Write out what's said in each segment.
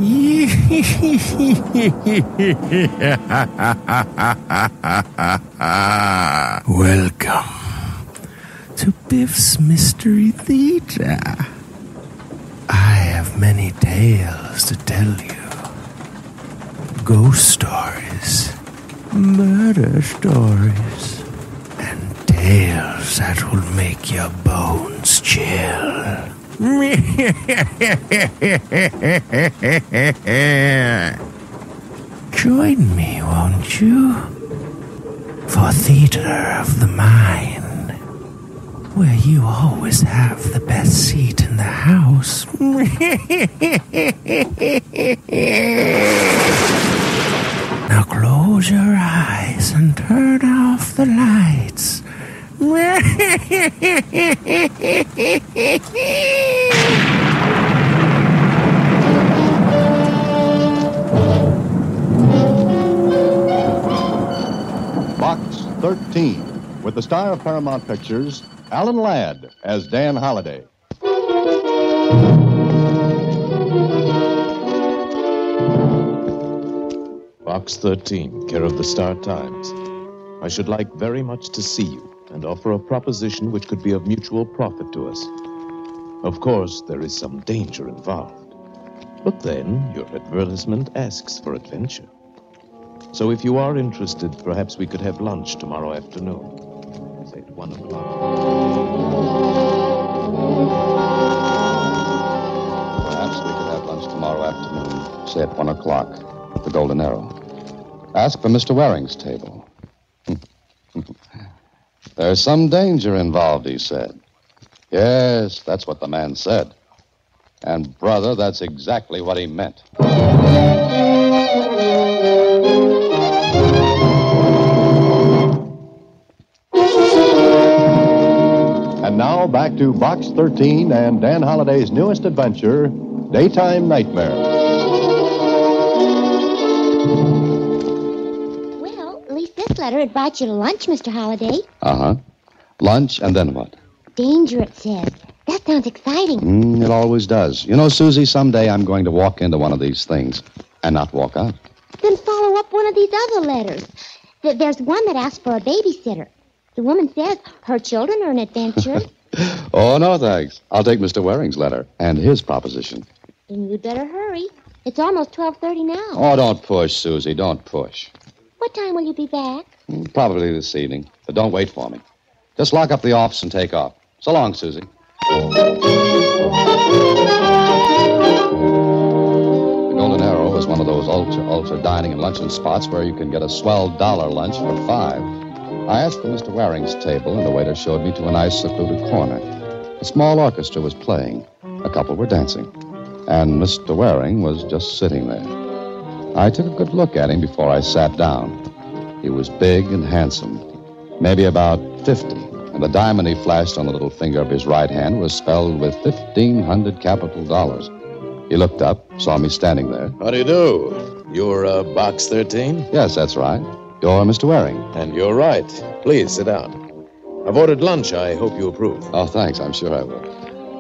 Welcome to Biff's Mystery Theater. I have many tales to tell you. Ghost stories, murder stories, and tales that will make your bones chill. Join me, won't you? For Theater of the Mind, where you always have the best seat in the house. Now close your eyes and turn off the lights. Box 13, with the star of Paramount Pictures, Alan Ladd as Dan Holliday. Box 13, care of the Star Times. I should like very much to see you and offer a proposition which could be of mutual profit to us. Of course, there is some danger involved. But then, your advertisement asks for adventure. So if you are interested, perhaps we could have lunch tomorrow afternoon. Say at 1 o'clock. Perhaps we could have lunch tomorrow afternoon, say at 1 o'clock, at the Golden Arrow. Ask for Mr. Waring's table. There's some danger involved, he said. Yes, that's what the man said. And, brother, that's exactly what he meant. And now back to Box 13 and Dan Holliday's newest adventure, Daytime Nightmare. Well, at least this letter invites you to lunch, Mr. Holliday. Uh-huh. Lunch, and then what? Danger, it says. That sounds exciting. It always does. You know, Susie, someday I'm going to walk into one of these things and not walk out. Then follow up one of these other letters. There's one that asks for a babysitter. The woman says her children are an adventure. Oh, no, thanks. I'll take Mr. Waring's letter and his proposition. Then you'd better hurry. It's almost 12:30 now. Oh, don't push, Susie. Don't push. What time will you be back? Probably this evening. But don't wait for me. Just lock up the office and take off. So long, Susie. The Golden Arrow is one of those ultra dining and luncheon spots where you can get a swell dollar lunch for $5. I asked for Mr. Waring's table, and the waiter showed me to a nice secluded corner. A small orchestra was playing. A couple were dancing. And Mr. Waring was just sitting there. I took a good look at him before I sat down. He was big and handsome, maybe about 50, and the diamond he flashed on the little finger of his right hand was spelled with 1,500 capital dollars. He looked up, saw me standing there. How do you do? You're Box 13? Yes, that's right. You're Mr. Waring. And you're right. Please, sit down. I've ordered lunch. I hope you approve. Oh, thanks. I'm sure I will.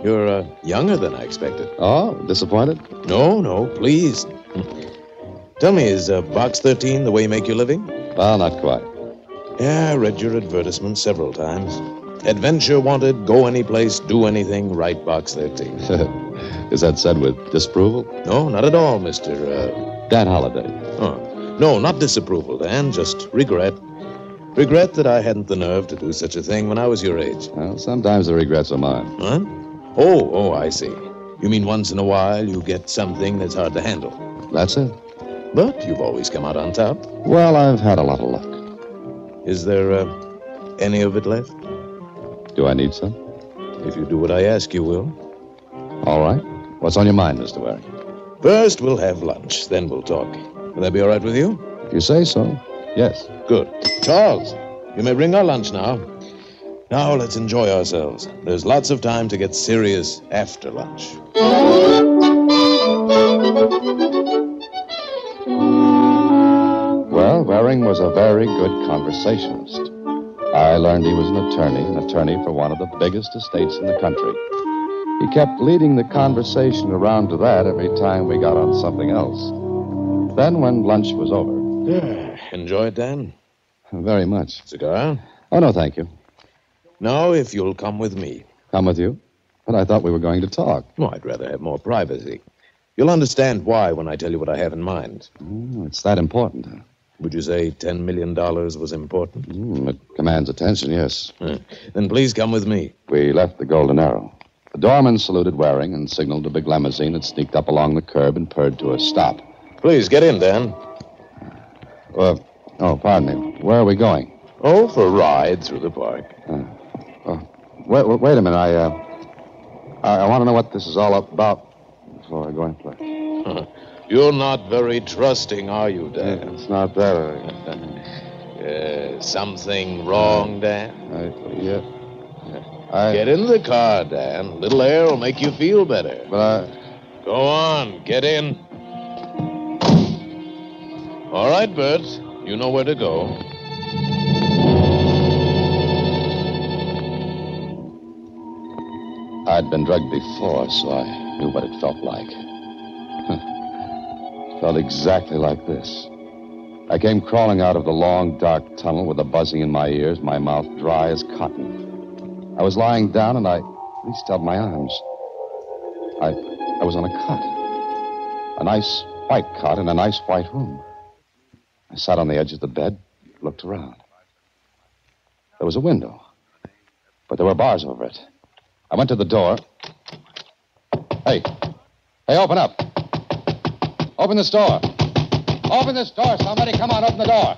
You're younger than I expected. Oh, disappointed? No, please. Tell me, is Box 13 the way you make your living? Well, not quite. Yeah, I read your advertisement several times. Adventure wanted, go any place, do anything, write Box 13. Is that said with disapproval? No, not at all, Mr. Dan Holliday. Oh, no, not disapproval, Dan, just regret. Regret that I hadn't the nerve to do such a thing when I was your age. Well, sometimes the regrets are mine. What? Oh, I see. You mean once in a while you get something that's hard to handle. That's it. But you've always come out on top. Well, I've had a lot of luck. Is there any of it left? Do I need some? If you do what I ask, you will. All right. What's on your mind, Mr. Waring? First, we'll have lunch, then we'll talk. Will that be all right with you? If you say so, yes. Good. Charles, you may bring our lunch now. Now, let's enjoy ourselves. There's lots of time to get serious after lunch. Well, Waring was a very good conversationalist. I learned he was an attorney for one of the biggest estates in the country. He kept leading the conversation around to that every time we got on something else. Then, when lunch was over... Enjoy it, Dan? Very much. Cigar? Oh, no, thank you. No, if you'll come with me. Come with you? But I thought we were going to talk. No, I'd rather have more privacy. You'll understand why when I tell you what I have in mind. Oh, it's that important, huh? Would you say $10 million was important? It commands attention, yes. Then please come with me. We left the Golden Arrow. The doorman saluted Waring and signaled a big limousine that sneaked up along the curb and purred to a stop. Please, get in, Dan. Pardon me. Where are we going? Oh, for a ride through the park. Wait a minute. I want to know what this is all about before I go in play. You're not very trusting, are you, Dan? It's not that. Something wrong, Dan? Get in the car, Dan. Little air will make you feel better. But Go on, get in. All right, Bert. You know where to go. I'd been drugged before, so I knew what it felt like. It felt exactly like this. I came crawling out of the long, dark tunnel with a buzzing in my ears, my mouth dry as cotton. I was lying down, and I reached out my arms. I was on a cot. A nice white cot in a nice white room. I sat on the edge of the bed, looked around. There was a window, but there were bars over it. I went to the door. Hey, open up. Open this door. Open this door, somebody. Come on, open the door.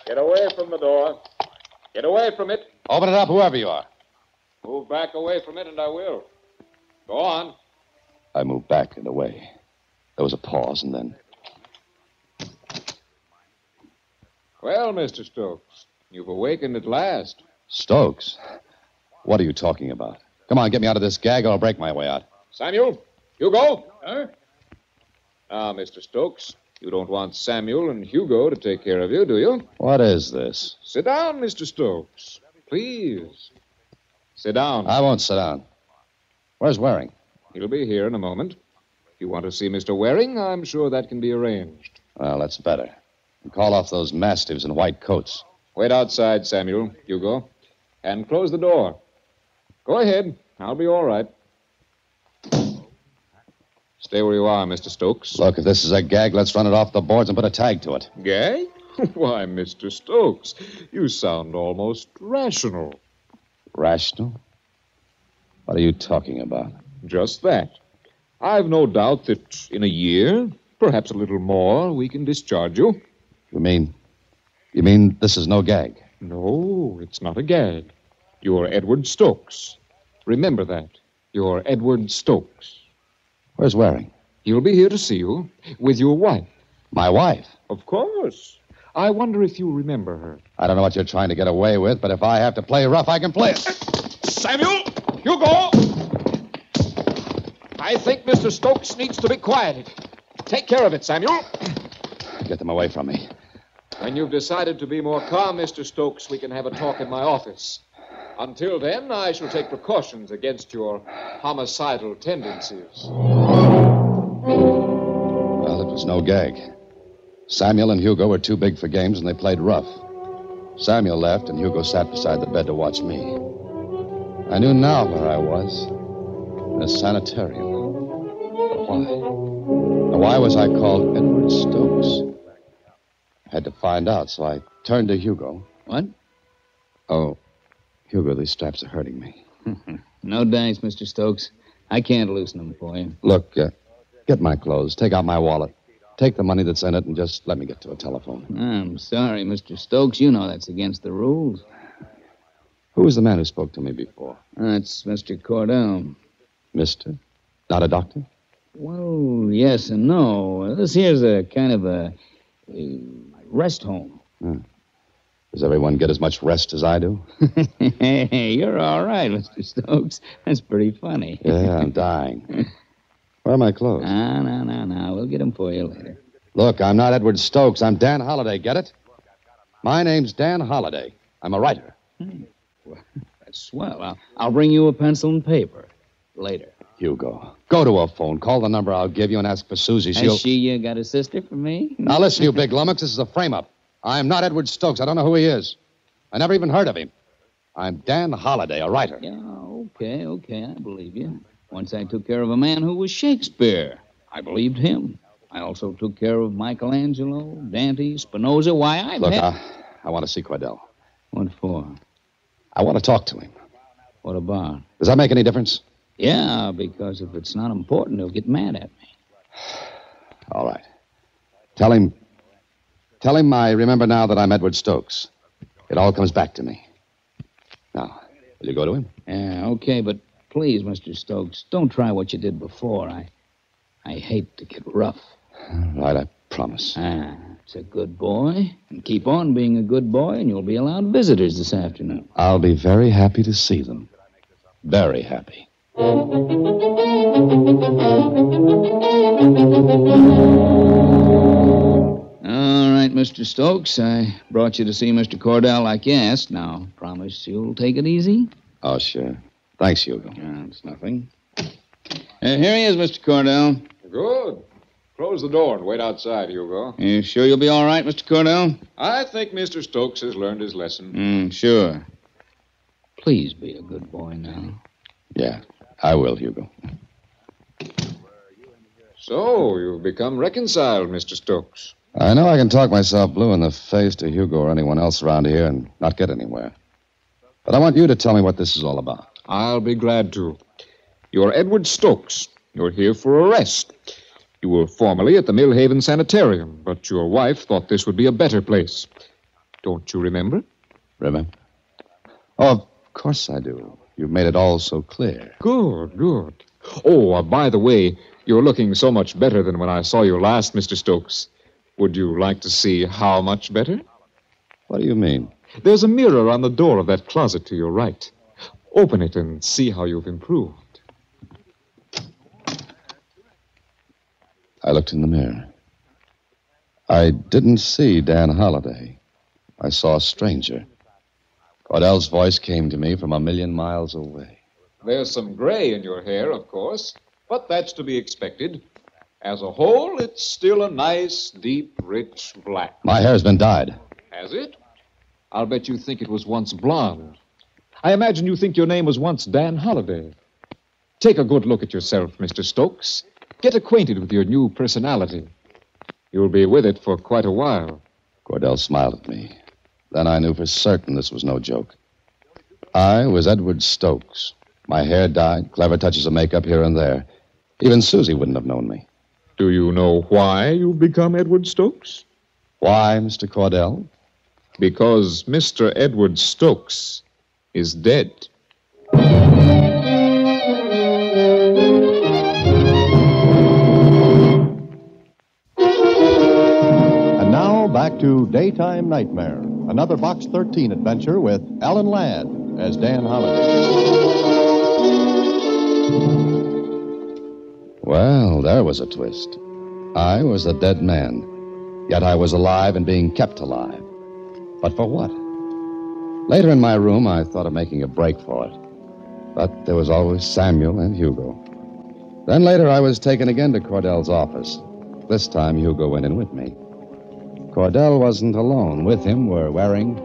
Get away from the door. Get away from it. Open it up, whoever you are. Move back away from it, and I will. Go on. I moved back and away. There was a pause, and then... Well, Mr. Stokes, you've awakened at last. Stokes? What are you talking about? Come on, get me out of this gag, or I'll break my way out. Samuel, Hugo. Huh? Now, Mr. Stokes, you don't want Samuel and Hugo to take care of you, do you? What is this? Sit down, Mr. Stokes. Please. Sit down. I won't sit down. Where's Waring? He'll be here in a moment. If you want to see Mr. Waring, I'm sure that can be arranged. Well, that's better. And call off those mastiffs in white coats. Wait outside, Samuel, Hugo, and close the door. Go ahead. I'll be all right. Stay where you are, Mr. Stokes. Look, if this is a gag, let's run it off the boards and put a tag to it. Gag? Why, Mr. Stokes, you sound almost rational. Rational? What are you talking about? Just that. I've no doubt that in a year, perhaps a little more, we can discharge you. You mean this is no gag? No, it's not a gag. You're Edward Stokes. Remember that. You're Edward Stokes. Where's Waring? He'll be here to see you with your wife. My wife? Of course. I wonder if you remember her. I don't know what you're trying to get away with, but if I have to play rough, I can play it. Samuel! Hugo! I think Mr. Stokes needs to be quieted. Take care of it, Samuel. Get them away from me. When you've decided to be more calm, Mr. Stokes, we can have a talk in my office. Until then, I shall take precautions against your homicidal tendencies. Well, it was no gag. Samuel and Hugo were too big for games, and they played rough. Samuel left, and Hugo sat beside the bed to watch me. I knew now where I was. In a sanitarium. But why? Now, why was I called Edward Stokes? I had to find out, so I turned to Hugo. What? Oh, Hugo, these straps are hurting me. No thanks, Mr. Stokes. I can't loosen them for you. Look, get my clothes, take out my wallet, take the money that's in it, and just let me get to a telephone. I'm sorry, Mr. Stokes. You know that's against the rules. Who was the man who spoke to me before? That's Mr. Cordell. Mister? Not a doctor? Well, yes and no. This here's a kind of a rest home. Does everyone get as much rest as I do? Hey, you're all right, Mr. Stokes. That's pretty funny. Yeah, I'm dying. Where are my clothes? No. We'll get them for you later. Look, I'm not Edward Stokes. I'm Dan Holliday, get it? My name's Dan Holliday. I'm a writer. Well, Swell. I'll bring you a pencil and paper later. Hugo, go to her phone. Call the number I'll give you and ask for Susie. Has she got a sister for me? Now, listen, you big lummox. This is a frame-up. I'm not Edward Stokes. I don't know who he is. I never even heard of him. I'm Dan Holliday, a writer. Yeah, okay, I believe you. Once I took care of a man who was Shakespeare. I believed him. I also took care of Michelangelo, Dante, Spinoza. Why, Look, I want to see Cordell. What for? I want to talk to him. What about? Does that make any difference? Yeah, because if it's not important, he'll get mad at me. All right. Tell him I remember now that I'm Edward Stokes. It all comes back to me. Now, will you go to him? Yeah, okay, but please, Mr. Stokes, don't try what you did before. I hate to get rough. All right, I promise. It's a good boy. And keep on being a good boy, and you'll be allowed visitors this afternoon. I'll be very happy to see them. Very happy. All right, Mr. Stokes, I brought you to see Mr. Cordell like you asked. Now, promise you'll take it easy? Oh, sure. Thanks, Hugo. It's nothing. Here he is, Mr. Cordell. Good. Close the door and wait outside, Hugo. You sure you'll be all right, Mr. Cordell? I think Mr. Stokes has learned his lesson. Sure. Please be a good boy now. Yeah, I will, Hugo. So, you've become reconciled, Mr. Stokes. I know I can talk myself blue in the face to Hugo or anyone else around here and not get anywhere. But I want you to tell me what this is all about. I'll be glad to. You're Edward Stokes. You're here for arrest. You were formerly at the Millhaven Sanitarium, but your wife thought this would be a better place. Don't you remember? Remember? Oh, of course I do. You've made it all so clear. Good. Oh, by the way, you're looking so much better than when I saw you last, Mr. Stokes. Would you like to see how much better? What do you mean? There's a mirror on the door of that closet to your right. Open it and see how you've improved. I looked in the mirror. I didn't see Dan Holliday. I saw a stranger. Cordell's voice came to me from a million miles away. There's some gray in your hair, of course, but that's to be expected. As a whole, it's still a nice, deep, rich black. My hair's been dyed. Has it? I'll bet you think it was once blonde. I imagine you think your name was once Dan Holliday. Take a good look at yourself, Mr. Stokes. Get acquainted with your new personality. You'll be with it for quite a while. Cordell smiled at me. Then I knew for certain this was no joke. I was Edward Stokes. My hair dyed, clever touches of makeup here and there. Even Susie wouldn't have known me. Do you know why you've become Edward Stokes? Why, Mr. Cordell? Because Mr. Edward Stokes is dead. And now back to Daytime Nightmare, another Box 13 adventure with Alan Ladd as Dan Holliday. Well, there was a twist. I was a dead man, yet I was alive and being kept alive. But for what? Later in my room, I thought of making a break for it. But there was always Samuel and Hugo. Then later, I was taken again to Cordell's office. This time, Hugo went in with me. Cordell wasn't alone. With him were Waring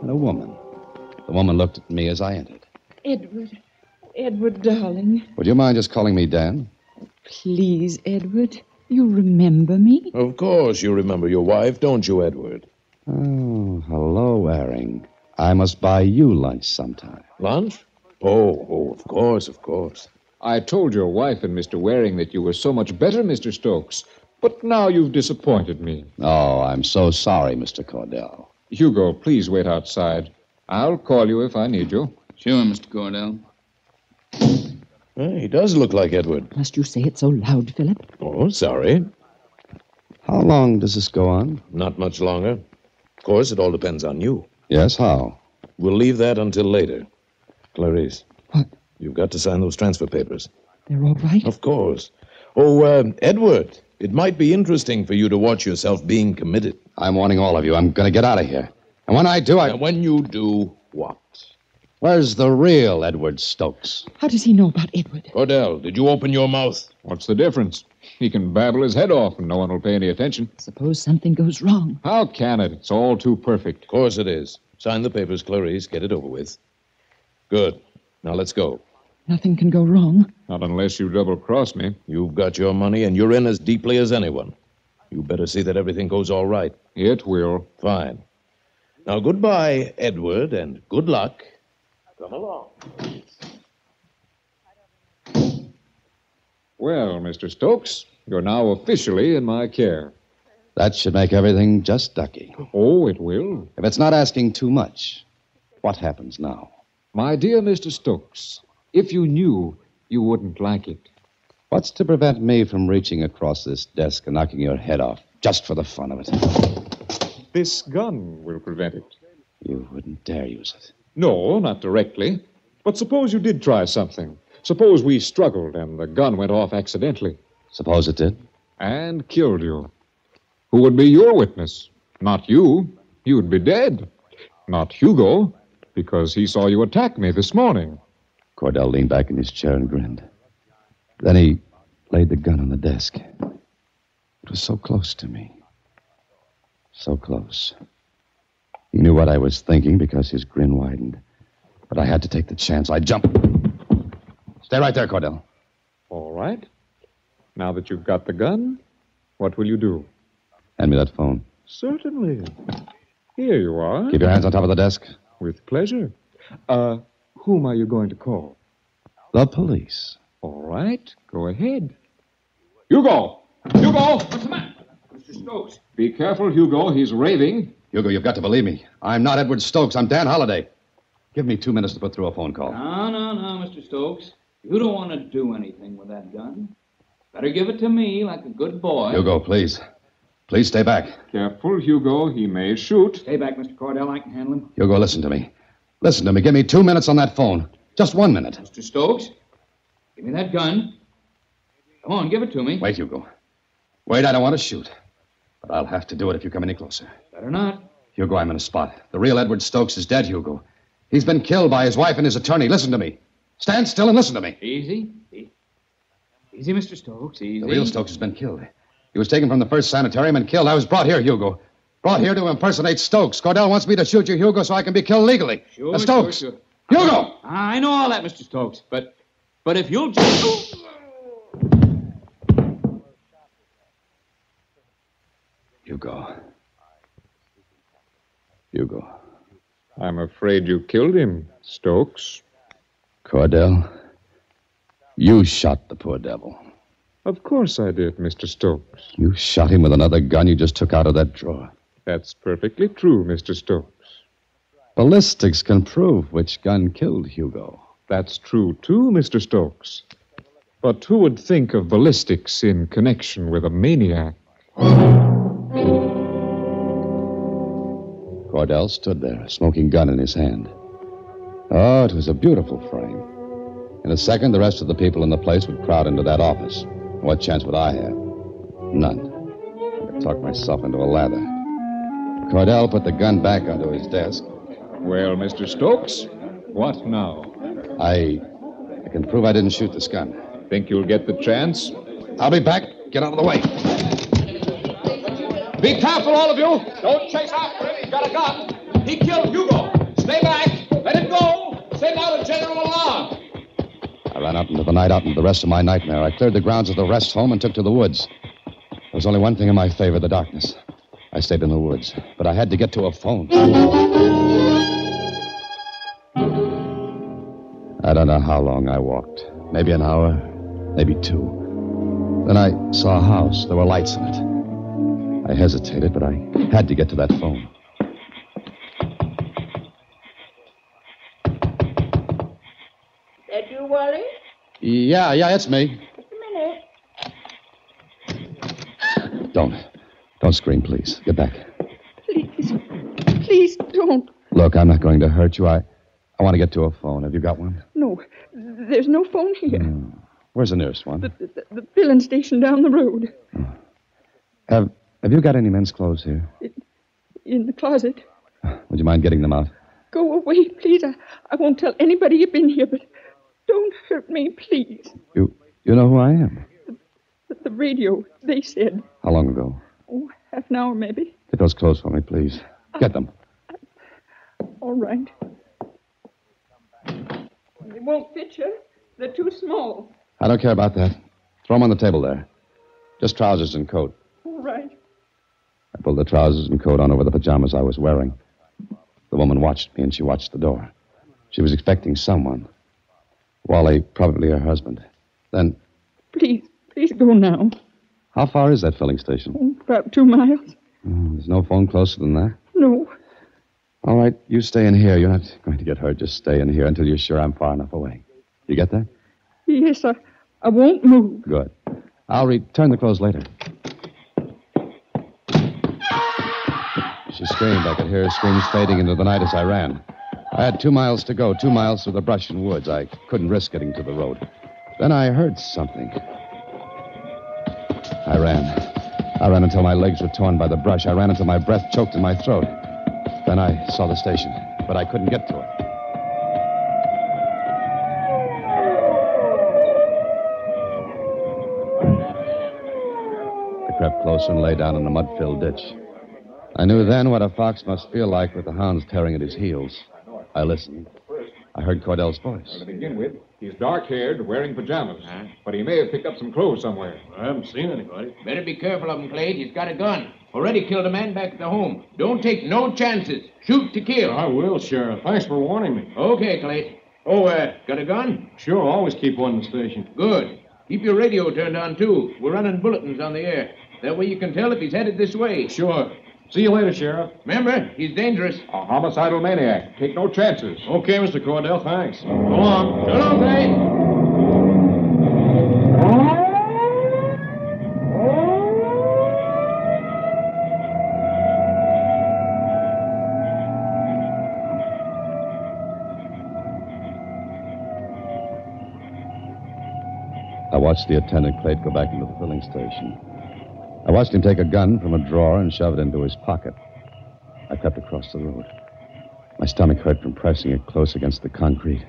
and a woman. The woman looked at me as I entered. Edward, darling. Would you mind just calling me Dan? Please, Edward. You remember me? Of course you remember your wife, don't you, Edward? Oh, hello, Waring. I must buy you lunch sometime. Lunch? Oh, of course. I told your wife and Mr. Waring that you were so much better, Mr. Stokes. But now you've disappointed me. Oh, I'm so sorry, Mr. Cordell. Hugo, please wait outside. I'll call you if I need you. Sure, Mr. Cordell. He does look like Edward. Must you say it so loud, Philip? Oh, sorry. How long does this go on? Not much longer. Of course, it all depends on you. Yes, how? We'll leave that until later. Clarice. What? You've got to sign those transfer papers. They're all right? Of course. Oh, Edward, it might be interesting for you to watch yourself being committed. I'm warning all of you. I'm going to get out of here. And when I do, And when you do, what? Where's the real Edward Stokes? How does he know about Edward? Cordell, did you open your mouth? What's the difference? He can babble his head off and no one will pay any attention. Suppose something goes wrong. How can it? It's all too perfect. Of course it is. Sign the papers, Clarice. Get it over with. Good. Now let's go. Nothing can go wrong. Not unless you double-cross me. You've got your money, and you're in as deeply as anyone. You better see that everything goes all right. It will. Fine. Now, goodbye, Edward, and good luck. Come along. Well, Mr. Stokes, you're now officially in my care. That should make everything just ducky. Oh, it will. If it's not asking too much, what happens now? My dear Mr. Stokes, if you knew, you wouldn't like it. What's to prevent me from reaching across this desk and knocking your head off, just for the fun of it? This gun will prevent it. You wouldn't dare use it. No, not directly. But suppose you did try something. Suppose we struggled and the gun went off accidentally. Suppose it did? And killed you. Who would be your witness? Not you. You'd be dead. Not Hugo, because he saw you attack me this morning. Cordell leaned back in his chair and grinned. Then he laid the gun on the desk. It was so close to me. So close. He knew what I was thinking because his grin widened. But I had to take the chance. I jumped. Stay right there, Cordell. All right. Now that you've got the gun, what will you do? Hand me that phone. Certainly. Here you are. Keep your hands on top of the desk. With pleasure. Whom are you going to call? The police. All right. Go ahead. Hugo! Hugo! What's the matter? Mr. Stokes. Be careful, Hugo. He's raving. Hugo, you've got to believe me. I'm not Edward Stokes. I'm Dan Holliday. Give me 2 minutes to put through a phone call. No, Mr. Stokes. You don't want to do anything with that gun. Better give it to me like a good boy. Hugo, please. Please stay back. Careful, Hugo. He may shoot. Stay back, Mr. Cordell. I can handle him. Hugo, listen to me. Listen to me. Give me 2 minutes on that phone. Just 1 minute. Mr. Stokes, give me that gun. Come on, give it to me. Wait, Hugo. Wait, I don't want to shoot. But I'll have to do it if you come any closer. Better not. Hugo, I'm in a spot. The real Edward Stokes is dead, Hugo. He's been killed by his wife and his attorney. Listen to me. Stand still and listen to me. Easy. Easy, Mr. Stokes, easy. The real Stokes has been killed. He was taken from the first sanitarium and killed. I was brought here, Hugo. Brought here to impersonate Stokes. Cordell wants me to shoot you, Hugo, so I can be killed legally. Sure, Stokes. Sure. Hugo! I know all that, Mr. Stokes, but if you'll just... Hugo. I'm afraid you killed him, Stokes. Cordell, you shot the poor devil. Of course I did, Mr. Stokes. You shot him with another gun you just took out of that drawer. That's perfectly true, Mr. Stokes. Ballistics can prove which gun killed Hugo. That's true, too, Mr. Stokes. But who would think of ballistics in connection with a maniac? Cordell stood there, a smoking gun in his hand. Oh, it was a beautiful frame. In a second, the rest of the people in the place would crowd into that office. What chance would I have? None. I could talk myself into a lather. Cordell put the gun back onto his desk. Well, Mr. Stokes, what now? I can prove I didn't shoot this gun. Think you'll get the chance? I'll be back. Get out of the way. Be careful, all of you. Don't chase after him. He's got a gun. He killed Hugo. Stay back. Let him go. Send out a general alarm. I ran out into the night, out into the rest of my nightmare. I cleared the grounds of the rest home and took to the woods. There was only one thing in my favor, the darkness. I stayed in the woods, but I had to get to a phone. I don't know how long I walked. Maybe an hour, maybe 2. Then I saw a house. There were lights in it. I hesitated, but I had to get to that phone. That you, Wally? Yeah, it's me. Just a minute. Don't scream, please. Get back. Please don't. Look, I'm not going to hurt you. I want to get to a phone. Have you got one? No, there's no phone here. Where's the nearest one? The filling station down the road. Have you got any men's clothes here? In the closet. Would you mind getting them out? Go away, please. I won't tell anybody you've been here, but don't hurt me, please. You know who I am? The radio, they said. How long ago? Oh, half an hour, maybe. Get those clothes for me, please. Get them. All right. They won't fit you. They're too small. I don't care about that. Throw them on the table there. Just trousers and coat. All right. I pulled the trousers and coat on over the pajamas I was wearing. The woman watched me, and she watched the door. She was expecting someone. Wally, probably her husband. Then... Please go now. How far is that filling station? Oh, about 2 miles. There's no phone closer than that? No. All right, you stay in here. You're not going to get hurt. Just stay in here until you're sure I'm far enough away. You get that? Yes, I won't move. Good. I'll return the clothes later. She screamed. I could hear her screams fading into the night as I ran. I had 2 miles to go, 2 miles through the brush and woods. I couldn't risk getting to the road. Then I heard something. I ran. I ran until my legs were torn by the brush. I ran until my breath choked in my throat. Then I saw the station, but I couldn't get to it. I crept closer and lay down in a mud-filled ditch. I knew then what a fox must feel like with the hounds tearing at his heels. I listened. I heard Cordell's voice. To begin with, he's dark-haired, wearing pajamas. But he may have picked up some clothes somewhere. I haven't seen anybody. Better be careful of him, Clay. He's got a gun. Already killed a man back at the home. Don't take no chances. Shoot to kill. I will, Sheriff. Thanks for warning me. Okay, Clay. Oh, got a gun? Sure, always keep one in the station. Good. Keep your radio turned on, too. We're running bulletins on the air. That way you can tell if he's headed this way. Sure. See you later, Sheriff. Remember, he's dangerous. A homicidal maniac. Take no chances. Okay, Mr. Cordell, thanks. So long. So long, Clay. I watched the attendant Clayt go back into the filling station. I watched him take a gun from a drawer and shove it into his pocket. I crept across the road. My stomach hurt from pressing it close against the concrete.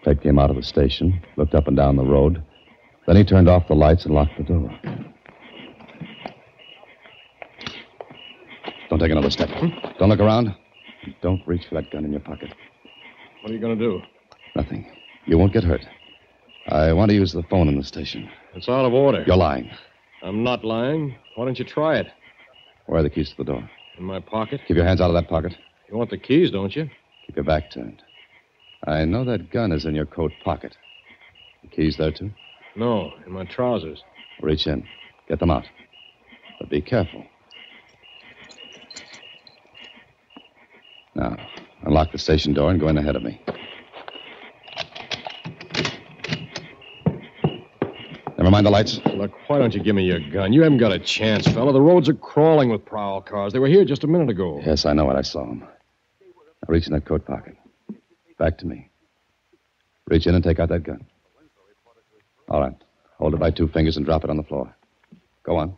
Clayt came out of the station, looked up and down the road. Then he turned off the lights and locked the door. Don't take another step. Don't look around. Don't reach for that gun in your pocket. What are you going to do? Nothing. You won't get hurt. I want to use the phone in the station. It's out of order. You're lying. I'm not lying. Why don't you try it? Where are the keys to the door? In my pocket? Keep your hands out of that pocket. You want the keys, don't you? Keep your back turned. I know that gun is in your coat pocket. The keys there, too? No, in my trousers. Reach in. Get them out. But be careful. Now, unlock the station door and go in ahead of me. Never mind the lights. Look, why don't you give me your gun? You haven't got a chance, fella. The roads are crawling with prowl cars. They were here just a minute ago. Yes, I know it. I saw them. Now reach in that coat pocket. Back to me. Reach in and take out that gun. All right. Hold it by 2 fingers and drop it on the floor. Go on.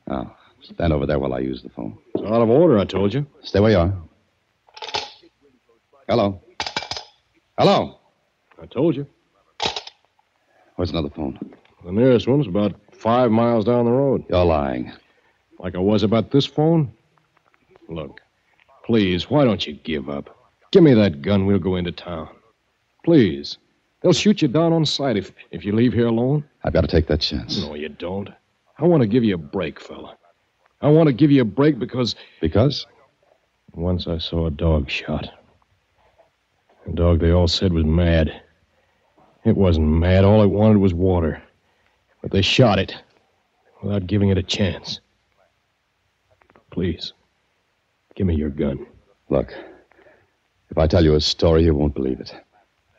Now, stand over there while I use the phone. It's out of order, I told you. Stay where you are. Hello. Hello. I told you. Where's another phone? The nearest one's about 5 miles down the road. You're lying. Like I was about this phone? Look, please, why don't you give up? Give me that gun. We'll go into town. Please. They'll shoot you down on sight if you leave here alone. I've got to take that chance. No, you don't. I want to give you a break, fella. I want to give you a break because... Because? Once I saw a dog shot. A dog they all said was mad. It wasn't mad. All it wanted was water. But they shot it without giving it a chance. Please, give me your gun. Look, if I tell you a story, you won't believe it.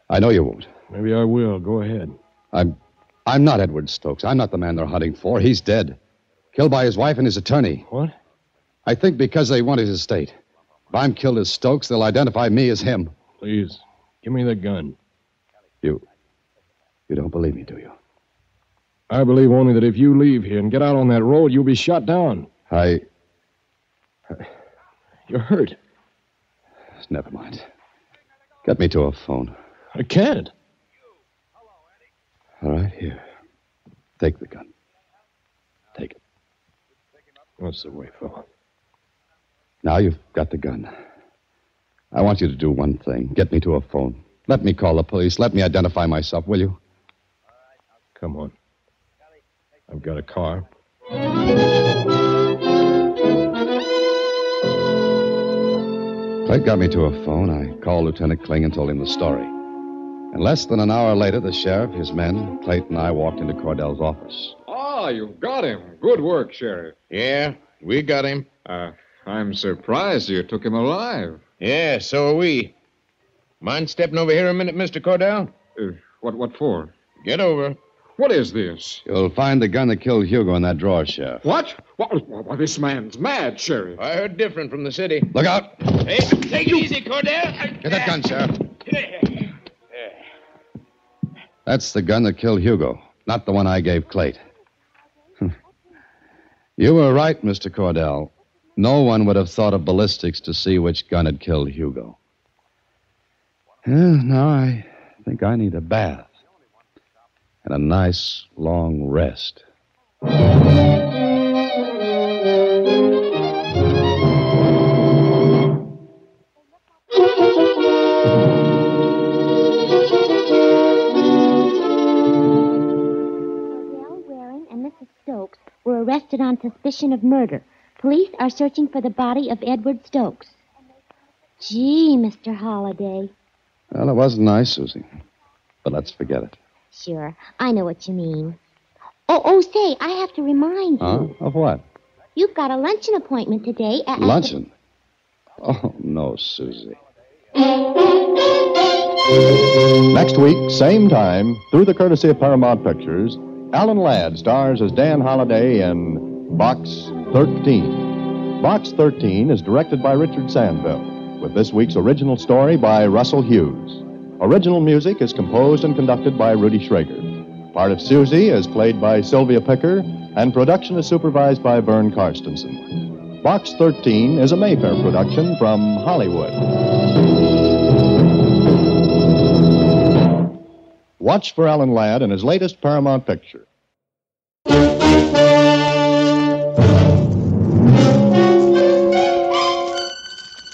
I know you won't. Maybe I will. Go ahead. I'm not Edward Stokes. I'm not the man they're hunting for. He's dead. Killed by his wife and his attorney. What? I think because they want his estate. If I'm killed as Stokes, they'll identify me as him. Please, give me the gun. You don't believe me, do you? I believe only that if you leave here and get out on that road, you'll be shot down. You're hurt. Never mind. Get me to a phone. I can't. All right, here. Take the gun. Take it. What's the way, fella? Now you've got the gun. I want you to do one thing. Get me to a phone. Let me call the police. Let me identify myself, will you? Come on. I've got a car. Clayton got me to a phone. I called Lieutenant Kling and told him the story. And less than an hour later, the sheriff, his men, Clayton and I walked into Cordell's office. Ah, you've got him. Good work, Sheriff. Yeah, we got him. I'm surprised you took him alive. Yeah, so are we. Mind stepping over here a minute, Mr. Cordell? What for? Get over. What is this? You'll find the gun that killed Hugo in that drawer, Sheriff. What? What, this man's mad, Sheriff. I heard different from the city. Look out! Hey, take it easy, Cordell. Get that gun, Sheriff. That's the gun that killed Hugo, not the one I gave Clayt. You were right, Mr. Cordell. No one would have thought of ballistics to see which gun had killed Hugo. Now I think I need a bath and a nice long rest. Stokes were arrested on suspicion of murder. Police are searching for the body of Edward Stokes. Gee, Mr. Holliday. Well, it wasn't nice, Susie. But let's forget it. Sure, I know what you mean. Oh, say, I have to remind you. Huh? Of what? You've got a luncheon appointment today at... Luncheon? Oh, no, Susie. Next week, same time, through the courtesy of Paramount Pictures, Alan Ladd stars as Dan Holliday in Box 13. Box 13 is directed by Richard Sandville, with this week's original story by Russell Hughes. Original music is composed and conducted by Rudy Schrager. Part of Susie is played by Sylvia Picker, and production is supervised by Vern Karstensen. Box 13 is a Mayfair production from Hollywood. Watch for Alan Ladd in his latest Paramount picture.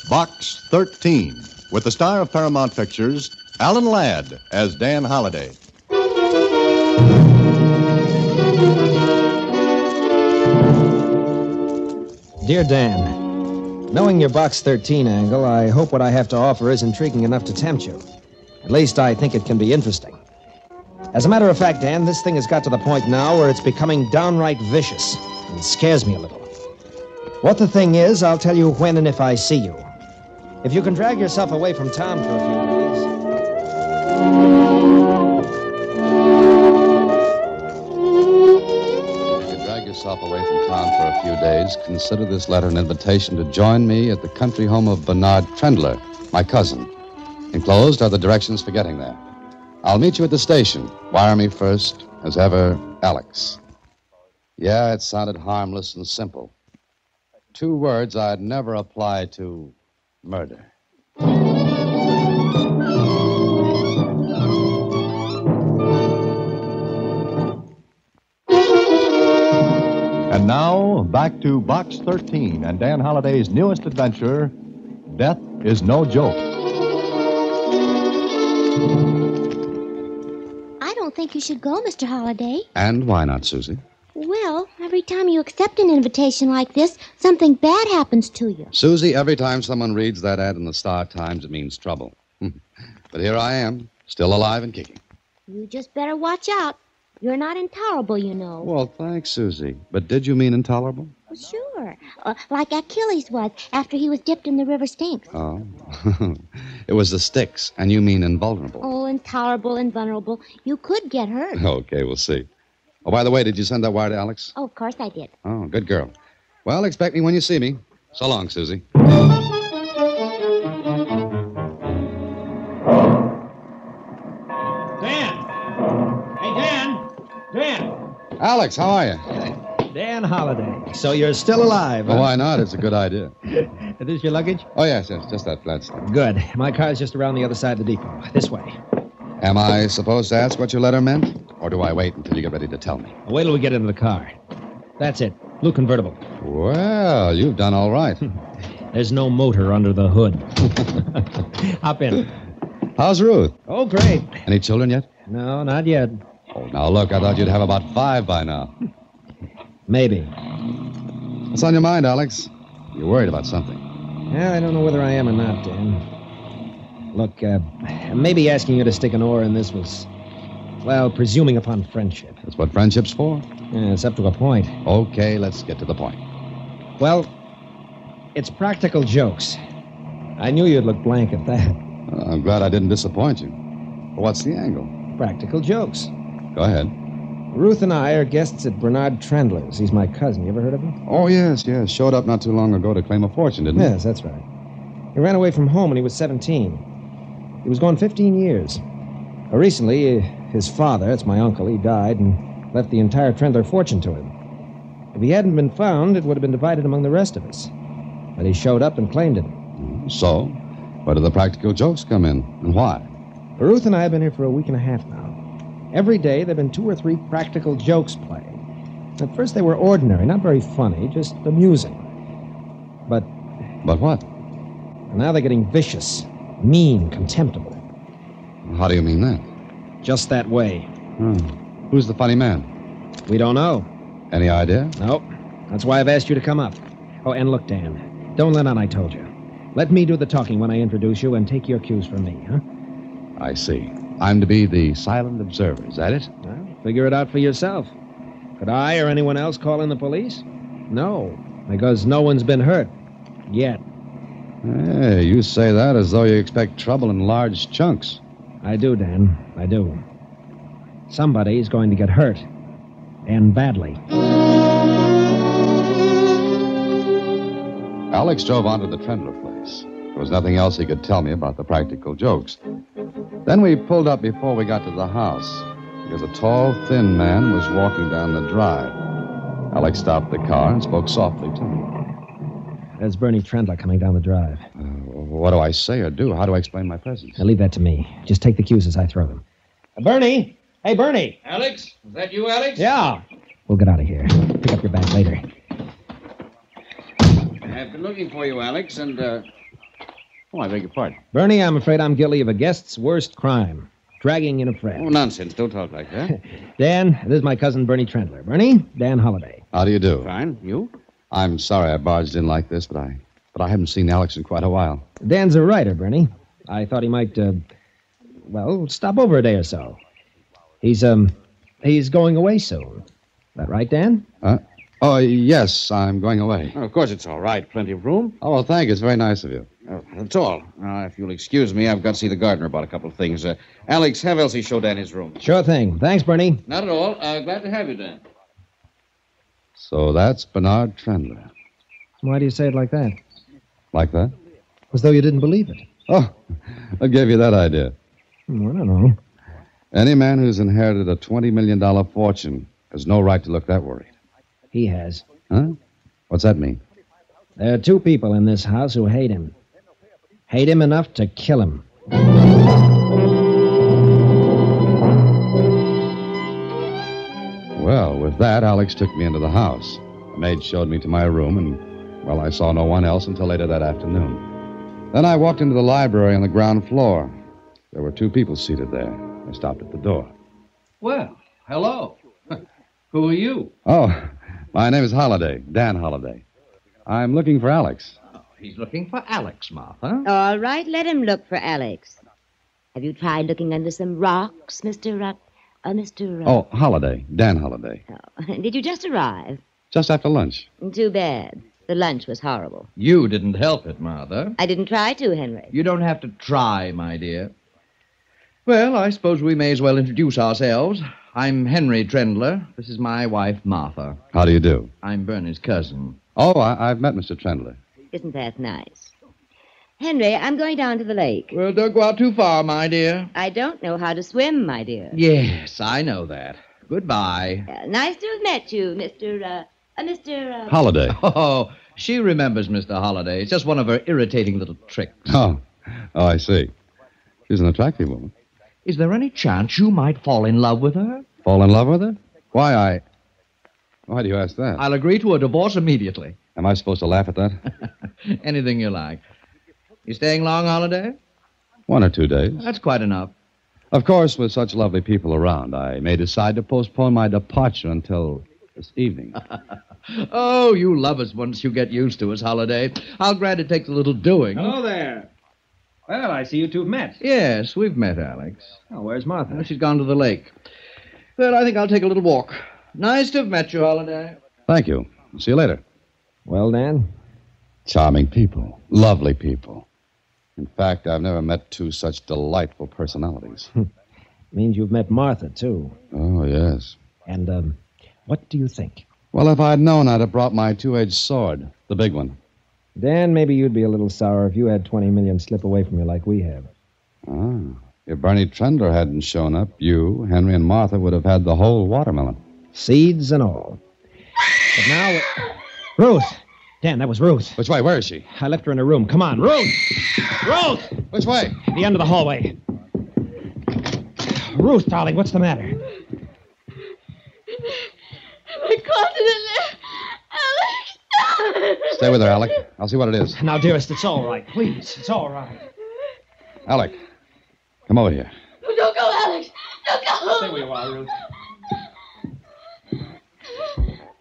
Box 13, with the star of Paramount Pictures, Alan Ladd as Dan Holliday. Dear Dan, knowing your Box 13 angle, I hope what I have to offer is intriguing enough to tempt you. At least I think it can be interesting. As a matter of fact, Dan, this thing has got to the point now where it's becoming downright vicious. And it scares me a little. What the thing is, I'll tell you when and if I see you. If you can drag yourself away from town for a few days... If you drag yourself away from town for a few days, consider this letter an invitation to join me at the country home of Bernard Trendler, my cousin. Enclosed are the directions for getting there. I'll meet you at the station. Wire me first. As ever, Alex. Yeah, it sounded harmless and simple. 2 words I'd never apply to murder. And now, back to Box 13 and Dan Holliday's newest adventure, Death is No Joke. I don't think you should go, Mr. Holliday. And why not, Susie? Well, every time you accept an invitation like this, something bad happens to you. Susie, every time someone reads that ad in the Star Times, it means trouble. But here I am, still alive and kicking. You just better watch out. You're not intolerable, you know. Well, thanks, Susie. But did you mean intolerable? Well, sure. Like Achilles was after he was dipped in the river Styx. Oh. It was the Styx, and you mean invulnerable. Oh, intolerable, invulnerable. You could get hurt. Okay, we'll see. Oh, by the way, did you send that wire to Alex? Oh, of course I did. Oh, good girl. Well, expect me when you see me. So long, Susie. Dan! Alex, how are you? Dan Holliday. So you're still alive, Oh, huh? why not? It's a good idea. Is this your luggage? Oh, yes, just that flat stuff. Good. My car's just around the other side of the depot. This way. Am I supposed to ask what your letter meant? Or do I wait until you get ready to tell me? Wait till we get into the car. That's it. Blue convertible. Well, you've done all right. There's no motor under the hood. Hop in. How's Ruth? Oh, great. Any children yet? No, not yet. Oh, now look, I thought you'd have about 5 by now. Maybe. What's on your mind, Alex? You're worried about something. Yeah, I don't know whether I am or not, Dan. Look, maybe asking you to stick an oar in this was, well, presuming upon friendship. That's what friendship's for? Yeah, it's up to a point. Okay, let's get to the point. Well, it's practical jokes. I knew you'd look blank at that. I'm glad I didn't disappoint you. What's the angle? Practical jokes. Go ahead. Ruth and I are guests at Bernard Trendler's. He's my cousin. You ever heard of him? Oh, yes. Showed up not too long ago to claim a fortune, didn't he? Yes, that's right. He ran away from home when he was 17. He was gone 15 years. Recently, his father, that's my uncle, he died and left the entire Trendler fortune to him. If he hadn't been found, it would have been divided among the rest of us. But he showed up and claimed it. So, where do the practical jokes come in, and why? Ruth and I have been here for a week and a half now. Every day, there have been 2 or 3 practical jokes played. At first, they were ordinary, not very funny, just amusing. But what? Now they're getting vicious, mean, contemptible. How do you mean that? Just that way. Who's the funny man? We don't know. Any idea? Nope. That's why I've asked you to come up. Oh, and look, Dan, don't let on I told you. Let me do the talking when I introduce you and take your cues from me, huh? I see. I'm to be the silent observer, is that it? Well, figure it out for yourself. Could I or anyone else call in the police? No, because no one's been hurt. Yet. Hey, you say that as though you expect trouble in large chunks. I do, Dan. I do. Somebody's going to get hurt. And badly. Alex drove on to the Trendler place. There was nothing else he could tell me about the practical jokes. Then we pulled up before we got to the house, because a tall, thin man was walking down the drive. Alex stopped the car and spoke softly to me. There's Bernie Trendler coming down the drive. What do I say or do? How do I explain my presence? Now, leave that to me. Just take the cues as I throw them. Bernie! Hey, Bernie! Alex? Is that you, Alex? Yeah. We'll get out of here. Pick up your bag later. I've been looking for you, Alex, and, Oh, I beg your pardon. Bernie, I'm afraid I'm guilty of a guest's worst crime. Dragging in a friend. Oh, nonsense. Don't talk like that. Dan, this is my cousin Bernie Trendler. Bernie, Dan Holliday. How do you do? Fine. You? I'm sorry I barged in like this, but I haven't seen Alex in quite a while. Dan's a writer, Bernie. I thought he might, stop over a day or so. He's going away soon. That right, Dan? Oh, yes, I'm going away. Oh, of course it's all right. Plenty of room. Oh, well, thank you. It's very nice of you. That's all. Now, if you'll excuse me, I've got to see the gardener about a couple of things. Alex, have Elsie show Dan his room. Sure thing. Thanks, Bernie. Not at all. Glad to have you, Dan. So that's Bernard Trendler. Why do you say it like that? Like that? As though you didn't believe it. Oh, what gave you that idea? I don't know. Any man who's inherited a $20 million fortune has no right to look that worried. He has. Huh? What's that mean? There are 2 people in this house who hate him. Hate him enough to kill him. Well, with that, Alex took me into the house. The maid showed me to my room, and, well, I saw no one else until later that afternoon. Then I walked into the library on the ground floor. There were 2 people seated there. I stopped at the door. Well, hello. Who are you? Oh, my name is Holliday, Dan Holliday. I'm looking for Alex. Oh, he's looking for Alex, Martha. All right, let him look for Alex. Have you tried looking under some rocks, Mr. Oh, Holliday, Dan Holliday. Oh, did you just arrive? Just after lunch. Too bad. The lunch was horrible. You didn't help it, Martha. I didn't try to, Henry. You don't have to try, my dear. Well, I suppose we may as well introduce ourselves. I'm Henry Trendler. This is my wife, Martha. How do you do? I'm Bernie's cousin. Oh, I've met Mr. Trendler. Isn't that nice? Henry, I'm going down to the lake. Well, don't go out too far, my dear. I don't know how to swim, my dear. Yes, I know that. Goodbye. Nice to have met you, Mr. Holliday. Oh, She remembers Mr. Holliday. It's just one of her irritating little tricks. Oh, I see. She's an attractive woman. Is there any chance you might fall in love with her? Fall in love with her? Why do you ask that? I'll agree to a divorce immediately. Am I supposed to laugh at that? Anything you like. You staying long, Holliday? 1 or 2 days. That's quite enough. Of course, with such lovely people around, I may decide to postpone my departure until this evening. Oh, you love us once you get used to us, Holliday. I'll grant it takes a little doing. Hello there. Well, I see you two have met. Yes, we've met, Alex. Oh, where's Martha? Oh, she's gone to the lake. Well, I think I'll take a little walk. Nice to have met you, Holliday. Thank you. See you later. Well, Dan? Charming people. Lovely people. In fact, I've never met two such delightful personalities. Means you've met Martha, too. Oh, yes. And, what do you think? Well, if I'd known, I'd have brought my two-edged sword. The big one. Dan, maybe you'd be a little sour if you had 20 million slip away from you like we have. Ah. If Bernie Trendler hadn't shown up, you, Henry, and Martha would have had the whole watermelon. Seeds and all. But now... Ruth! Dan, that was Ruth. Which way? Where is she? I left her in her room. Come on, Ruth! Ruth! Which way? The end of the hallway. Ruth, darling, what's the matter? My closet in there. Alex! Stay with her, Alec. I'll see what it is. Now, dearest, it's all right. Please, it's all right. Alec, come over here. Don't go, Alex! Don't go! Stay where you are, Ruth.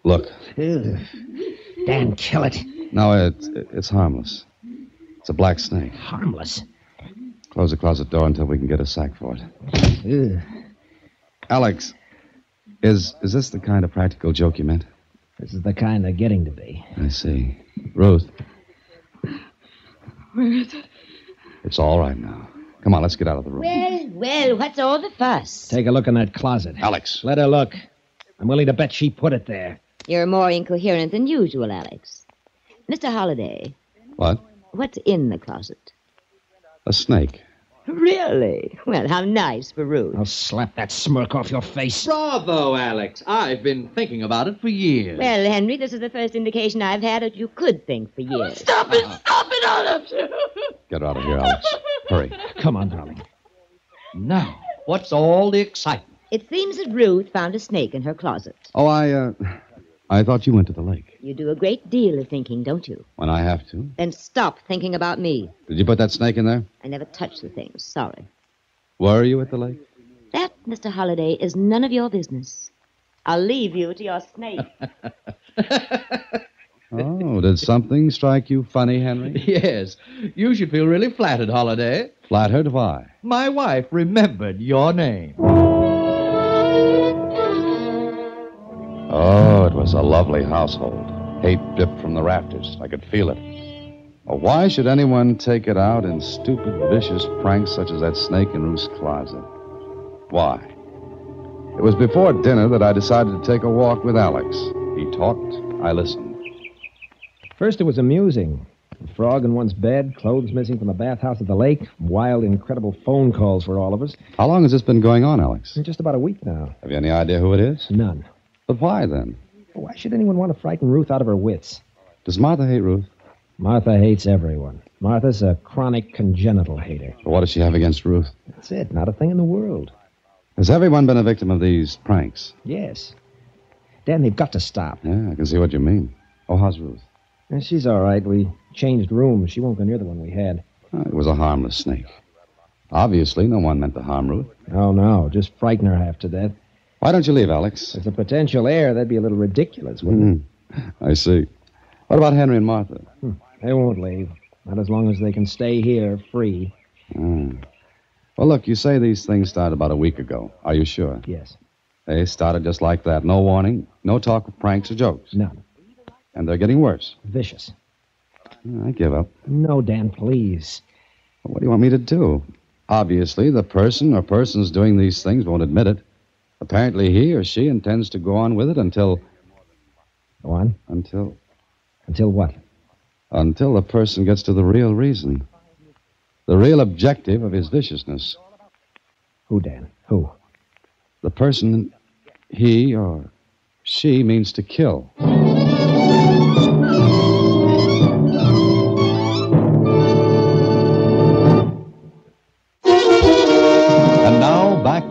Look. Ugh. Dan, kill it. No, it's harmless. It's a black snake. Harmless? Close the closet door until we can get a sack for it. Ugh. Alex, is this the kind of practical joke you meant? This is the kind they're getting to be. I see. Ruth. Where is it? It's all right now. Come on, let's get out of the room. Well, what's all the fuss? Take a look in that closet. Alex. Let her look. I'm willing to bet she put it there. You're more incoherent than usual, Alex. Mr. Holliday. What? What's in the closet? A snake. Really? Well, how nice for Ruth. I'll slap that smirk off your face. Bravo, Alex. I've been thinking about it for years. Well, Henry, this is the first indication I've had that you could think for years. Stop it! Stop it, all of you! Get her out of here, Alex. Hurry. Come on, darling. Now, what's all the excitement? It seems that Ruth found a snake in her closet. Oh, I thought you went to the lake. You do a great deal of thinking, don't you? When I have to. Then stop thinking about me. Did you put that snake in there? I never touch the things. Sorry. Were you at the lake? That, Mr. Holliday, is none of your business. I'll leave you to your snake. Oh, did something strike you funny, Henry? Yes. You should feel really flattered, Holliday. Flattered? Why? My wife remembered your name. Oh, it was a lovely household. Hate dripped from the rafters. I could feel it. Oh, why should anyone take it out in stupid, vicious pranks such as that snake in Ruth's closet? Why? It was before dinner that I decided to take a walk with Alex. He talked, I listened. First, it was amusing. A frog in one's bed, clothes missing from the bathhouse at the lake, wild, incredible phone calls for all of us. How long has this been going on, Alex? Just about a week now. Have you any idea who it is? None. But why, then? Why should anyone want to frighten Ruth out of her wits? Does Martha hate Ruth? Martha hates everyone. Martha's a chronic congenital hater. But what does she have against Ruth? That's it. Not a thing in the world. Has everyone been a victim of these pranks? Yes. Dan, they've got to stop. Yeah, I can see what you mean. Oh, how's Ruth? She's all right. We changed rooms. She won't go near the one we had. It was a harmless snake. Obviously, no one meant to harm Ruth. Oh, no. Just frighten her half to death. Why don't you leave, Alex? As a potential heir, that'd be a little ridiculous, wouldn't it? I see. What about Henry and Martha? They won't leave. Not as long as they can stay here free. Well, look, you say these things started about a week ago. Are you sure? Yes. They started just like that. No warning, no talk of pranks or jokes. None. And they're getting worse. Vicious. I give up. No, Dan, please. Well, what do you want me to do? Obviously, the person or persons doing these things won't admit it. Apparently, he or she intends to go on with it until... Go on? Until what? Until the person gets to the real reason. The real objective of his viciousness. Who, Dan? Who? The person he or she means to kill.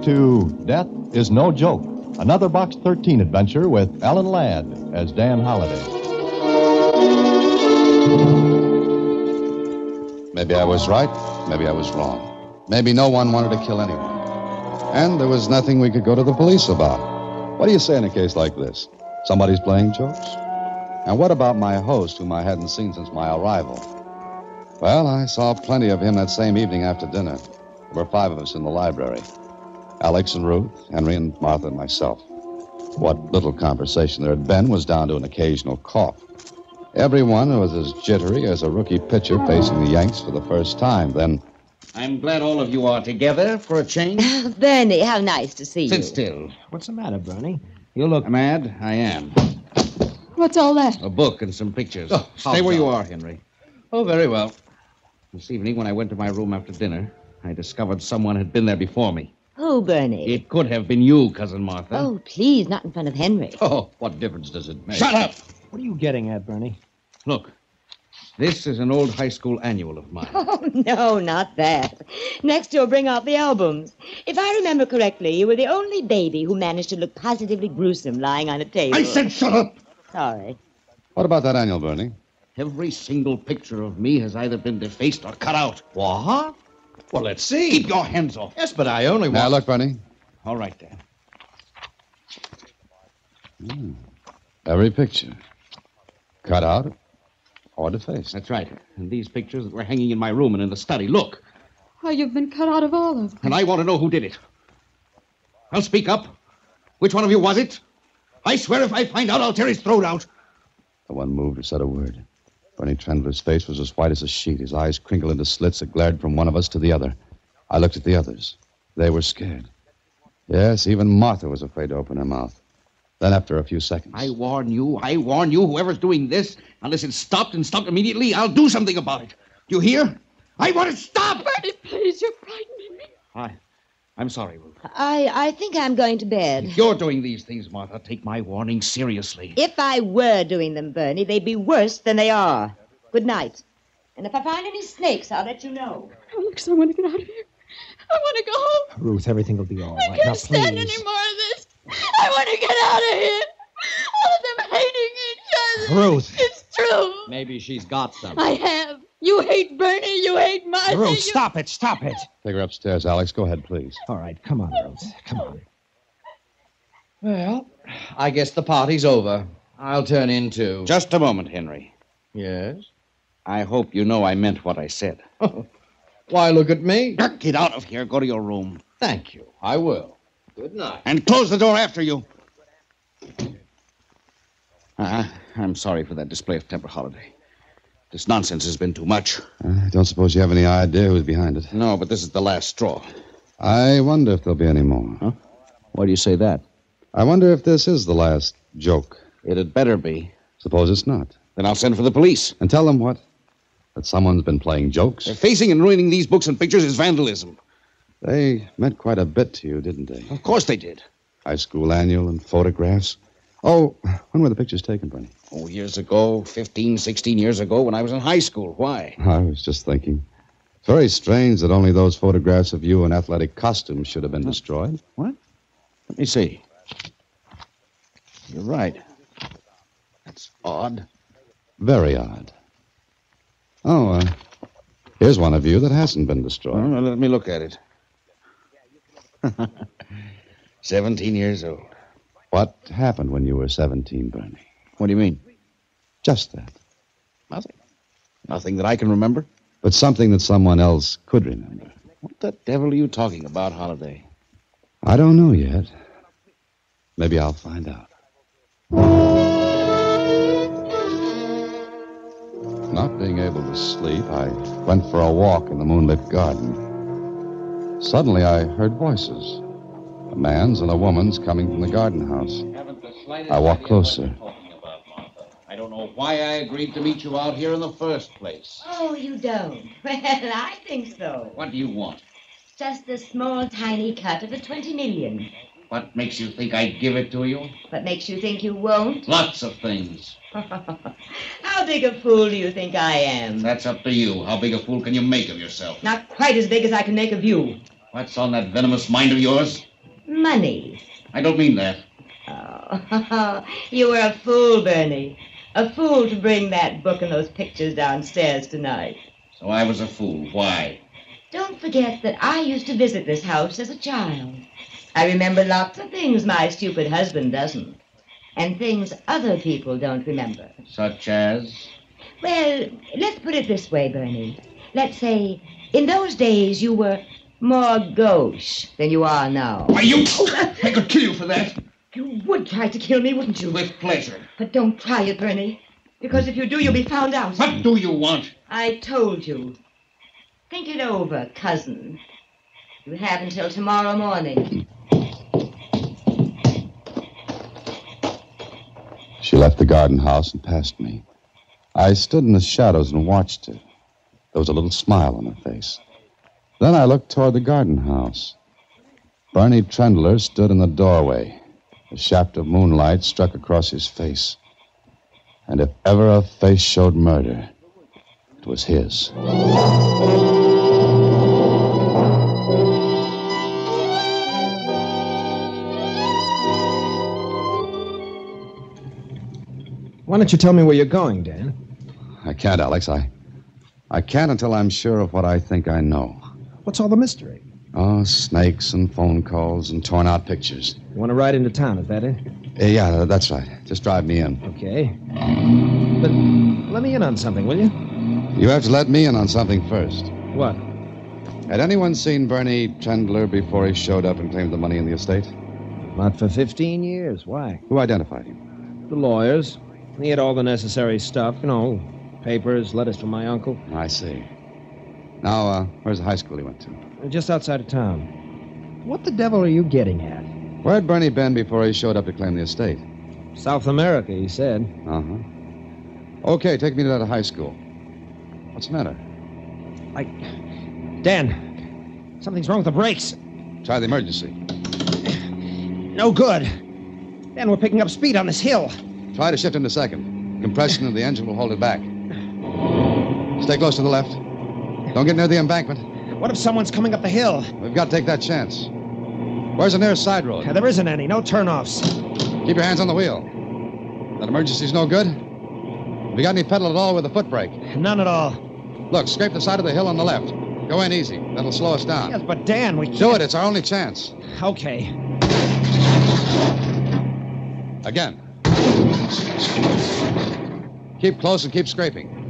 to Death is No Joke, another Box 13 adventure with Alan Ladd as Dan Holliday. Maybe I was right, maybe I was wrong. Maybe no one wanted to kill anyone. And there was nothing we could go to the police about. What do you say in a case like this? Somebody's playing jokes? And what about my host, whom I hadn't seen since my arrival? Well, I saw plenty of him that same evening after dinner. There were 5 of us in the library. Alex and Ruth, Henry and Martha and myself. What little conversation there had been was down to an occasional cough. Everyone was as jittery as a rookie pitcher facing the Yanks for the first time. Then... I'm glad all of you are together for a change. Bernie, how nice to see you. Sit still. What's the matter, Bernie? You look... Mad? I am. What's all that? A book and some pictures. Oh, Stay where you are, Henry. Oh, very well. This evening, when I went to my room after dinner, I discovered someone had been there before me. Oh, Bernie. It could have been you, Cousin Martha. Oh, please, not in front of Henry. Oh, what difference does it make? Shut up! What are you getting at, Bernie? Look, this is an old high school annual of mine. Oh, no, not that. Next, you'll bring out the albums. If I remember correctly, you were the only baby who managed to look positively gruesome lying on a table. I said shut up! Sorry. What about that annual, Bernie? Every single picture of me has either been defaced or cut out. What? Well, let's see. Keep your hands off. Yes, but I only want... Now, look, Bernie. All right, Dan. Every picture. Cut out or defaced. That's right. And these pictures that were hanging in my room and in the study. Look. Why, you've been cut out of all of them. And I want to know who did it. I'll speak up. Which one of you was it? I swear if I find out, I'll tear his throat out. No one moved or said a word. Bernie Trendler's face was as white as a sheet. His eyes crinkled into slits that glared from one of us to the other. I looked at the others. They were scared. Yes, even Martha was afraid to open her mouth. Then after a few seconds... I warn you, whoever's doing this, unless it's stopped and stopped immediately, I'll do something about it. Do you hear? I want it stopped! Bernie, please, you're frightening me. I'm sorry, Ruth. I think I'm going to bed. If you're doing these things, Martha, take my warning seriously. If I were doing them, Bernie, they'd be worse than they are. Good night. And if I find any snakes, I'll let you know. Oh, look, I want to get out of here. I want to go home. Ruth, everything will be all I right. can't Now, stand please. any more of this. I want to get out of here. All of them hating each other. Ruth. It's true. Maybe she's got some. I have. You hate Bernie. You hate Martha. Ruth, stop it. Stop it. Take her upstairs, Alex. Go ahead, please. All right, come on, Ruth. Come on. Well, I guess the party's over. I'll turn in, too. Just a moment, Henry. Yes? I hope you know I meant what I said. Why, look at me. Get out of here. Go to your room. Thank you. I will. Good night. And close the door after you. I'm sorry for that display of temper, Holiday. This nonsense has been too much. I don't suppose you have any idea who's behind it. No, but this is the last straw. I wonder if there'll be any more. Huh? Why do you say that? I wonder if this is the last joke. It had better be. Suppose it's not. Then I'll send for the police. And tell them what? That someone's been playing jokes? Defacing and ruining these books and pictures is vandalism. They meant quite a bit to you, didn't they? Of course they did. High school annual and photographs. Oh, when were the pictures taken, Bernie? Oh, years ago, 15, 16 years ago, when I was in high school. Why? I was just thinking. It's very strange that only those photographs of you in athletic costumes should have been destroyed. What? Let me see. You're right. That's odd. Very odd. Oh, here's one of you that hasn't been destroyed. Well, let me look at it. 17 years old. What happened when you were 17, Bernie? What do you mean? Just that. Nothing. Nothing that I can remember? But something that someone else could remember. What the devil are you talking about, Holiday? I don't know yet. Maybe I'll find out. Not being able to sleep, I went for a walk in the moonlit garden. Suddenly, I heard voices. A man's and a woman's coming from the garden house. I walked closer. I don't know why I agreed to meet you out here in the first place. Oh, you don't? Well, I think so. What do you want? Just a small, tiny cut of the 20 million. What makes you think I'd give it to you? What makes you think you won't? Lots of things. How big a fool do you think I am? That's up to you. How big a fool can you make of yourself? Not quite as big as I can make of you. What's on that venomous mind of yours? money. I don't mean that. Oh, you were a fool, Bernie. A fool to bring that book and those pictures downstairs tonight. So I was a fool. Why? Don't forget that I used to visit this house as a child. I remember lots of things my stupid husband doesn't. And things other people don't remember. Such as? Well, let's put it this way, Bernie. Let's say, in those days you were more gauche than you are now. Why, you... I could kill you for that. You would try to kill me, wouldn't you? With pleasure. But don't try it, Bernie. Because if you do, you'll be found out. What do you want? I told you. Think it over, cousin. You have until tomorrow morning. She left the garden house and passed me. I stood in the shadows and watched her. There was a little smile on her face. Then I looked toward the garden house. Bernie Trendler stood in the doorway. A shaft of moonlight struck across his face. And if ever a face showed murder, it was his. Why don't you tell me where you're going, Dan? I can't, Alex. I can't until I'm sure of what I think I know. What's all the mystery? Oh, snakes and phone calls and torn-out pictures. You want to ride into town, is that it? Yeah, that's right. Just drive me in. Okay. But let me in on something, will you? You have to let me in on something first. What? Had anyone seen Bernie Trendler before he showed up and claimed the money in the estate? Not for 15 years. Why? Who identified him? The lawyers. He had all the necessary stuff, papers, letters from my uncle. I see. Now, where's the high school he went to? Just outside of town. What the devil are you getting at? Where'd Bernie been before he showed up to claim the estate? South America, he said. Uh-huh. Okay, take me to that high school. What's the matter? Dan, something's wrong with the brakes. Try the emergency. No good. Dan, we're picking up speed on this hill. Try to shift into second. Compression of the engine will hold it back. Stay close to the left. Don't get near the embankment. What if someone's coming up the hill? We've got to take that chance. Where's the nearest side road? There isn't any. No turnoffs. Keep your hands on the wheel. That emergency's no good? Have you got any pedal at all with a foot brake? None at all. Look, scrape the side of the hill on the left. Go in easy. That'll slow us down. Yes, but Dan, we can't... Do it. It's our only chance. Okay. Again. Keep close and keep scraping.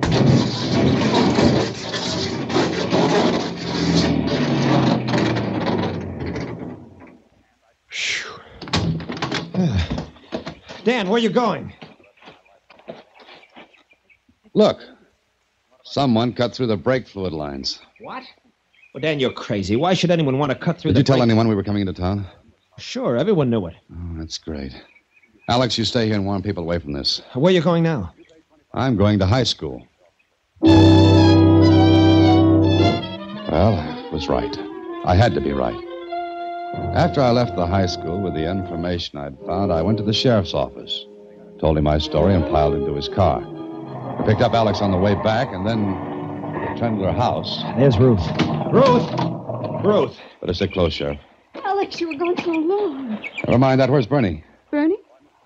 Dan, where are you going? Look. Someone cut through the brake fluid lines. What? Well, Dan, you're crazy. Why should anyone want to cut through Did you tell anyone we were coming into town? Sure, everyone knew it. Oh, that's great. Alex, you stay here and warn people away from this. Where are you going now? I'm going to high school. Well, I was right. I had to be right. After I left the high school with the information I'd found, I went to the sheriff's office, told him my story, and piled into his car. I picked up Alex on the way back, and then to the Trendler house. There's Ruth. Ruth! Better sit close, Sheriff. Alex, you were gone so long. Never mind that. Where's Bernie? Bernie?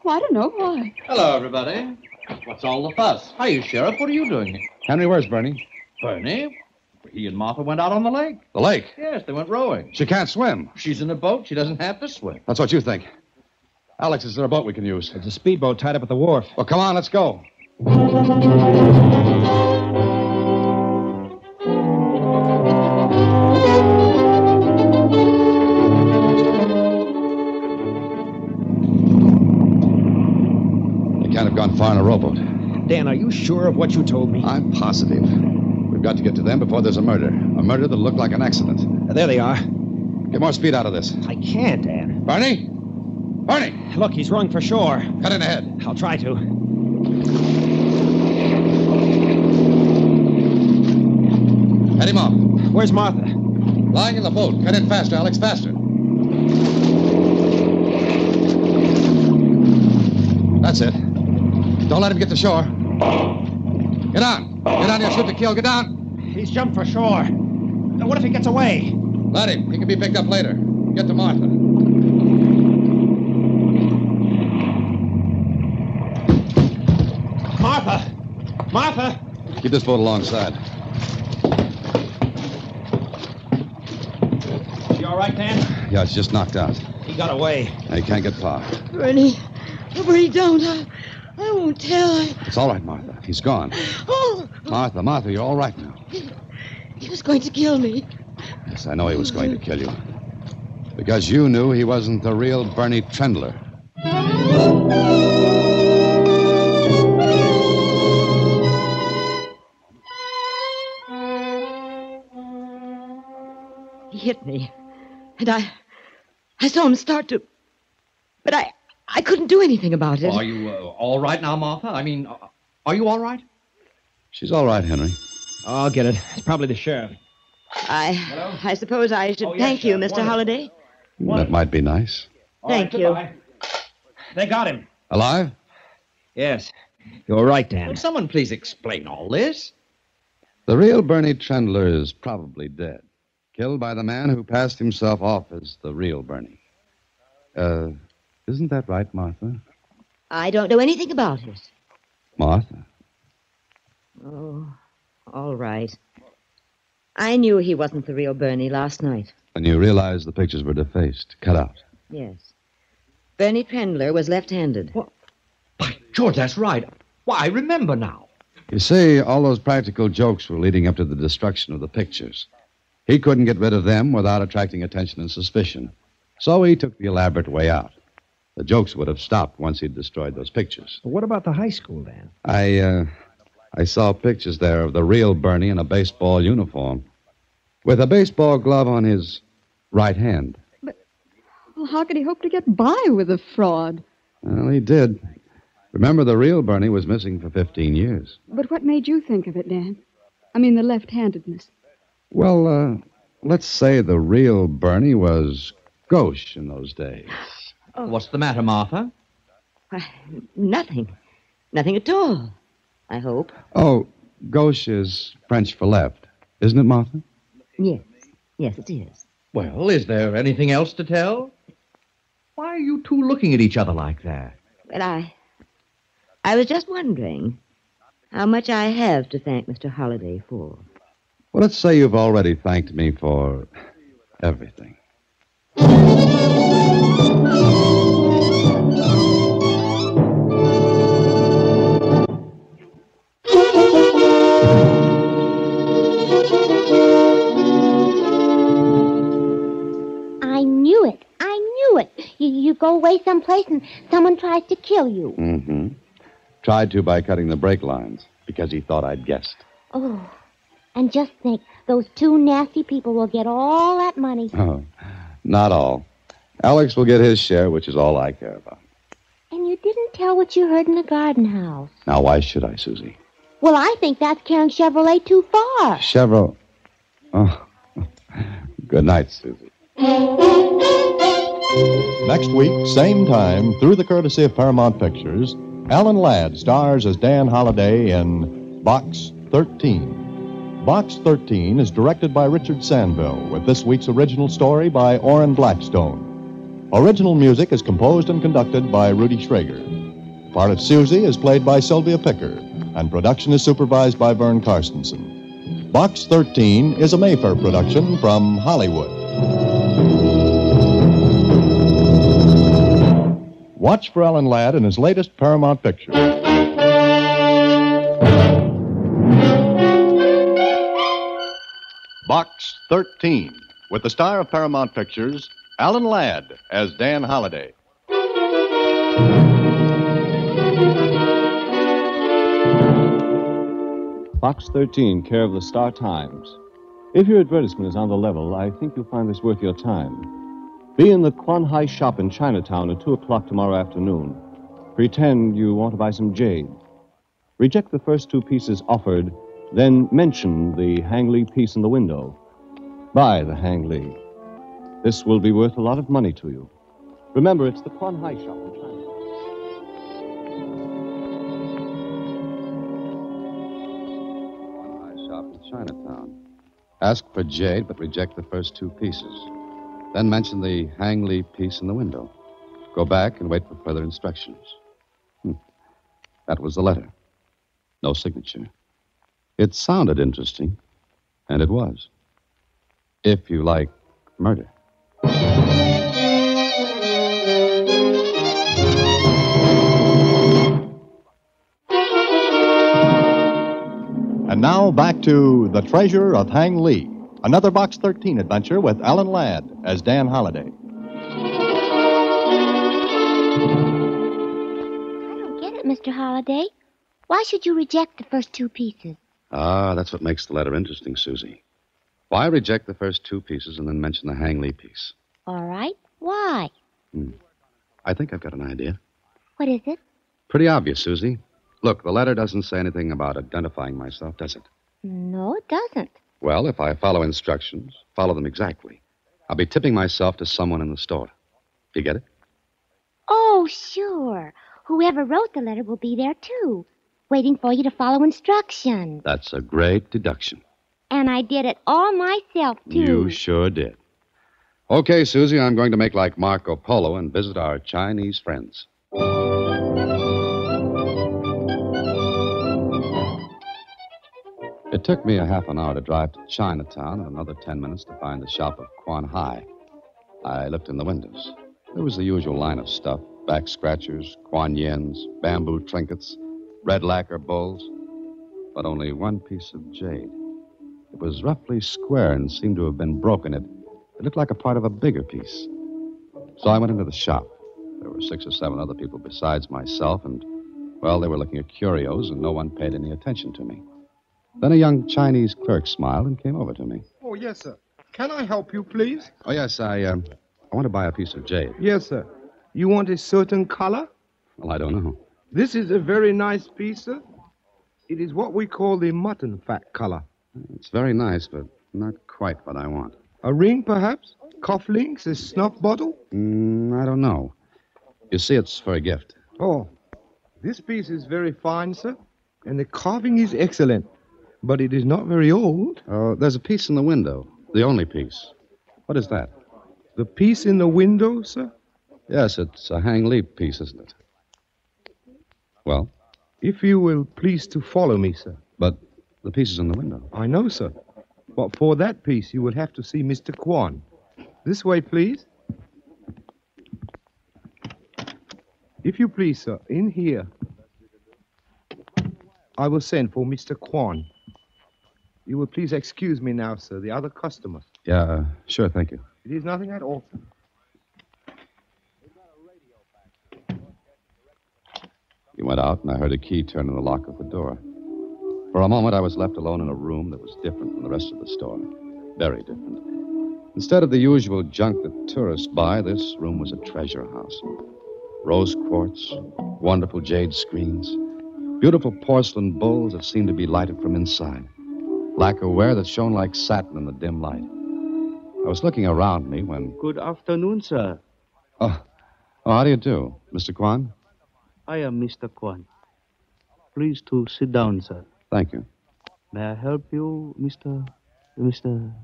Well, I don't know. Why? Hello, everybody. What's all the fuss? Hiya, Sheriff. What are you doing here? Henry, where's Bernie? Bernie? He and Martha went out on the lake. The lake? Yes, they went rowing. She can't swim. She's in a boat. She doesn't have to swim. That's what you think. Alex, is there a boat we can use? There's a speedboat tied up at the wharf. Well, come on, let's go. They can't have gone far in a rowboat. Dan, are you sure of what you told me? I'm positive. We've got to get to them before there's a murder. A murder that'll look like an accident. There they are. Get more speed out of this. I can't, Dan. Bernie? Bernie! Look, he's rowing for shore. Cut in ahead. I'll try to. Head him off. Where's Martha? Lying in the boat. Cut in faster, Alex, faster. That's it. Don't let him get to shore. Get on. Get on, you'll shoot to kill. Get down. He's jumped for shore. What if he gets away? Let him. He can be picked up later. Get to Martha. Martha! Keep this boat alongside. You all right, Dan? Yeah, it's just knocked out. He got away. He can't get far. Bernie. Oh, Bernie, don't. I won't tell. It's all right, Martha. He's gone. Oh, Martha, you're all right now. he was going to kill me. Yes, I know he was going to kill you. Because you knew he wasn't the real Bernie Trendler. He hit me. And I saw him start to... But I couldn't do anything about it. Are you all right now, Martha? I mean, are you all right? She's all right, Henry. Oh, I'll get it. It's probably the sheriff. I suppose I should thank you, Mr. Holliday. That might be nice. Thank you. They got him. Alive? Yes. You're right, Dan. Will someone please explain all this? The real Bernie Trendler is probably dead. Killed by the man who passed himself off as the real Bernie. Isn't that right, Martha? I don't know anything about it. Martha? Oh, all right. I knew he wasn't the real Bernie last night. When you realized the pictures were defaced, cut out. Yes. Bernie Trendler was left-handed. What? By George, that's right. Why, I remember now. You see, all those practical jokes were leading up to the destruction of the pictures. He couldn't get rid of them without attracting attention and suspicion. So he took the elaborate way out. The jokes would have stopped once he'd destroyed those pictures. What about the high school, Dan? I saw pictures there of the real Bernie in a baseball uniform, with a baseball glove on his right hand. Well, how could he hope to get by with a fraud? Well, he did. Remember, the real Bernie was missing for 15 years. But what made you think of it, Dan? I mean, the left-handedness. Well, let's say the real Bernie was gauche in those days. Oh. What's the matter, Martha? Nothing. Nothing at all, I hope. Oh, gauche is French for left, isn't it, Martha? Yes. Yes, it is. Well, is there anything else to tell? Why are you two looking at each other like that? Well, I was just wondering how much I have to thank Mr. Holliday for. Well, let's say you've already thanked me for everything. You go away someplace and someone tries to kill you. Mm-hmm. Tried to by cutting the brake lines, because he thought I'd guessed. Oh, and just think, those two nasty people will get all that money. Oh, not all. Alex will get his share, which is all I care about. And you didn't tell what you heard in the garden house. Now, why should I, Susie? Well, I think that's carrying Chevrolet too far. Chevrolet. Oh, good night, Susie. Next week, same time, through the courtesy of Paramount Pictures, Alan Ladd stars as Dan Holliday in Box 13. Box 13 is directed by Richard Sandville, with this week's original story by Orrin Blackstone. Original music is composed and conducted by Rudy Schrager. The part of Susie is played by Sylvia Picker, and production is supervised by Vern Carstensen. Box 13 is a Mayfair production from Hollywood. Watch for Alan Ladd in his latest Paramount picture. Box 13, with the star of Paramount Pictures, Alan Ladd as Dan Holliday. Box 13, care of the Star Times. If your advertisement is on the level, I think you'll find this worth your time. Be in the Quan Hai shop in Chinatown at 2 o'clock tomorrow afternoon. Pretend you want to buy some jade. Reject the first two pieces offered, then mention the Hang Lee piece in the window. Buy the Hang Lee. This will be worth a lot of money to you. Remember, it's the Quan Hai shop in Chinatown. Quan Hai shop in Chinatown. Ask for jade, but reject the first two pieces. Then mention the Hang Lee piece in the window. Go back and wait for further instructions. That was the letter. No signature. It sounded interesting, and it was. If you like murder. And now back to The Treasure of Hang Lee, another Box 13 adventure with Alan Ladd as Dan Holliday. I don't get it, Mr. Holliday. Why should you reject the first two pieces? Ah, that's what makes the letter interesting, Susie. Why reject the first two pieces and then mention the Hang Lee piece? All right. Why? I think I've got an idea. What is it? Pretty obvious, Susie. Look, the letter doesn't say anything about identifying myself, does it? No, it doesn't. Well, if I follow instructions, follow them exactly, I'll be tipping myself to someone in the store. You get it? Oh, sure. Whoever wrote the letter will be there, too, waiting for you to follow instructions. That's a great deduction. And I did it all myself, too. You sure did. Okay, Susie, I'm going to make like Marco Polo and visit our Chinese friends. It took me a half an hour to drive to Chinatown and another 10 minutes to find the shop of Quan Hai. I looked in the windows. There was the usual line of stuff: back scratchers, Quan Yens, bamboo trinkets, red lacquer bowls, but only one piece of jade. It was roughly square and seemed to have been broken. It looked like a part of a bigger piece. So I went into the shop. There were 6 or 7 other people besides myself, and, well, they were looking at curios, and no one paid any attention to me. Then a young Chinese clerk smiled and came over to me. Oh, yes, sir. Can I help you, please? Oh, yes, I want to buy a piece of jade. Yes, sir. You want a certain color? Well, I don't know. This is a very nice piece, sir. It is what we call the mutton fat color. It's very nice, but not quite what I want. A ring, perhaps? Cufflinks? A snuff bottle? I don't know. You see, it's for a gift. Oh, this piece is very fine, sir. And the carving is excellent. But it is not very old. Oh, there's a piece in the window. The only piece. What is that? The piece in the window, sir? Yes, it's a Hang Lee piece, isn't it? Well? If you will please to follow me, sir. But the piece is in the window. I know, sir. But for that piece, you will have to see Mr. Quan. This way, please. If you please, sir, in here. I will send for Mr. Quan. You will please excuse me now, sir, the other customers. Yeah, sure, thank you. It is nothing at all, sir. He went out, and I heard a key turn in the lock of the door. For a moment, I was left alone in a room that was different from the rest of the store. Very different. Instead of the usual junk that tourists buy, this room was a treasure house. Rose quartz, wonderful jade screens, beautiful porcelain bowls that seemed to be lighted from inside, lacquerware that shone like satin in the dim light. I was looking around me when... Good afternoon, sir. Oh, how do you do, Mr. Quan? I am Mr. Quan. Please to sit down, sir. Thank you. May I help you, Mr.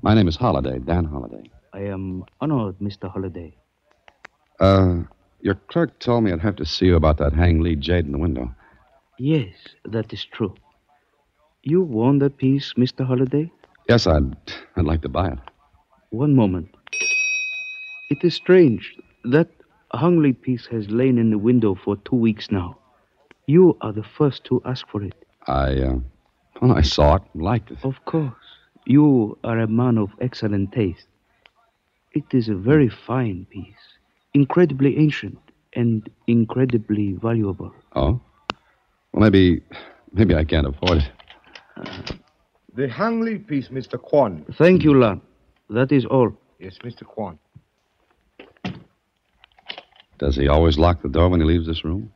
My name is Holliday, Dan Holliday. I am honored, Mr. Holliday. Your clerk told me I'd have to see you about that Hang Lee jade in the window. Yes, that is true. You want that piece, Mr. Holliday? Yes, I'd like to buy it. One moment. It is strange. That Hang Lee piece has lain in the window for 2 weeks now. You are the first to ask for it. I saw it and liked it. Of course. You are a man of excellent taste. It is a very fine piece, incredibly ancient and incredibly valuable. Oh? Well, maybe I can't afford it. The Hang Lee piece, Mr. Quan. Thank you, Lan. That is all. Yes, Mr. Quan. Does he always lock the door when he leaves this room?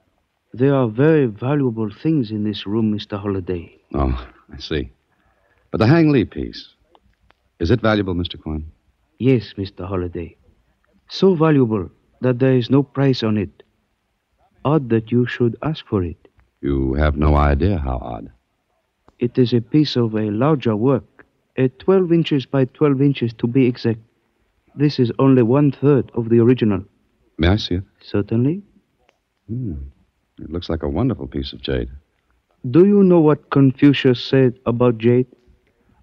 There are very valuable things in this room, Mr. Holliday. Oh, I see. But the Hang Lee piece, is it valuable, Mr. Quan? Yes, Mr. Holliday. So valuable that there is no price on it. Odd that you should ask for it. You have no idea how odd. It is a piece of a larger work, 12 inches by 12 inches to be exact. This is only 1/3 of the original. May I see it? Certainly. It looks like a wonderful piece of jade. do you know what Confucius said about jade?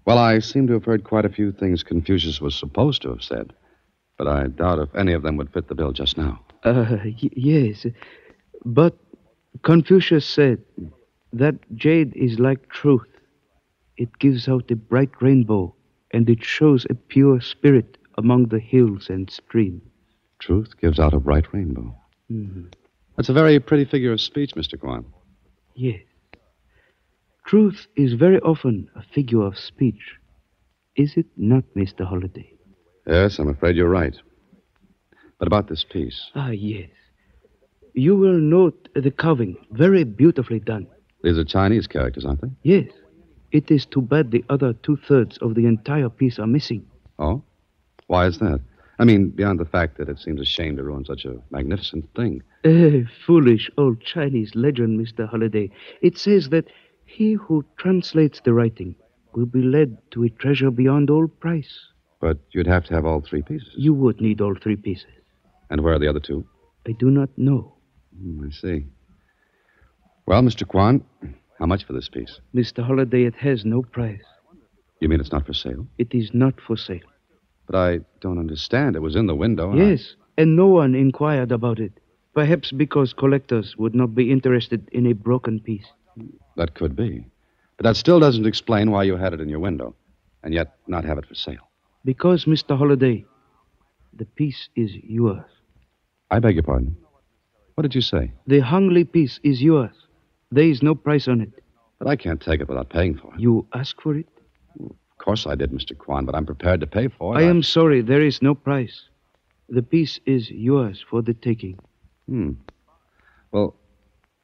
Well, I seem to have heard quite a few things Confucius was supposed to have said, but I doubt if any of them would fit the bill just now. Yes. But Confucius said that jade is like truth. It gives out a bright rainbow, and it shows a pure spirit among the hills and streams. Truth gives out a bright rainbow. Mhm. That's a very pretty figure of speech, Mr. Kwan. Yes. Truth is very often a figure of speech. Is it not, Mr. Holliday? Yes, I'm afraid you're right. But about this piece, Yes. You will note the carving, very beautifully done. these are Chinese characters, aren't they? Yes. It is too bad the other 2/3 of the entire piece are missing. Oh? Why is that? I mean, beyond the fact that it seems a shame to ruin such a magnificent thing. Foolish old Chinese legend, Mr. Holliday. It says that he who translates the writing will be led to a treasure beyond all price. But you'd have to have all three pieces. You would need all 3 pieces. And where are the other 2? I do not know. I see. Well, Mr. Kwan, how much for this piece? Mr. Holliday, it has no price. You mean it's not for sale? It is not for sale. But I don't understand. It was in the window. and Yes, and no one inquired about it. Perhaps because collectors would not be interested in a broken piece. That could be. But that still doesn't explain why you had it in your window, and yet not have it for sale. Because, Mr. Holliday, the piece is yours. I beg your pardon. What did you say? The Hangley piece is yours. There is no price on it. But I can't take it without paying for it. You asked for it? Of course I did, Mr. Kwan, but I'm prepared to pay for it. I am sorry, there is no price. The piece is yours for the taking. Well,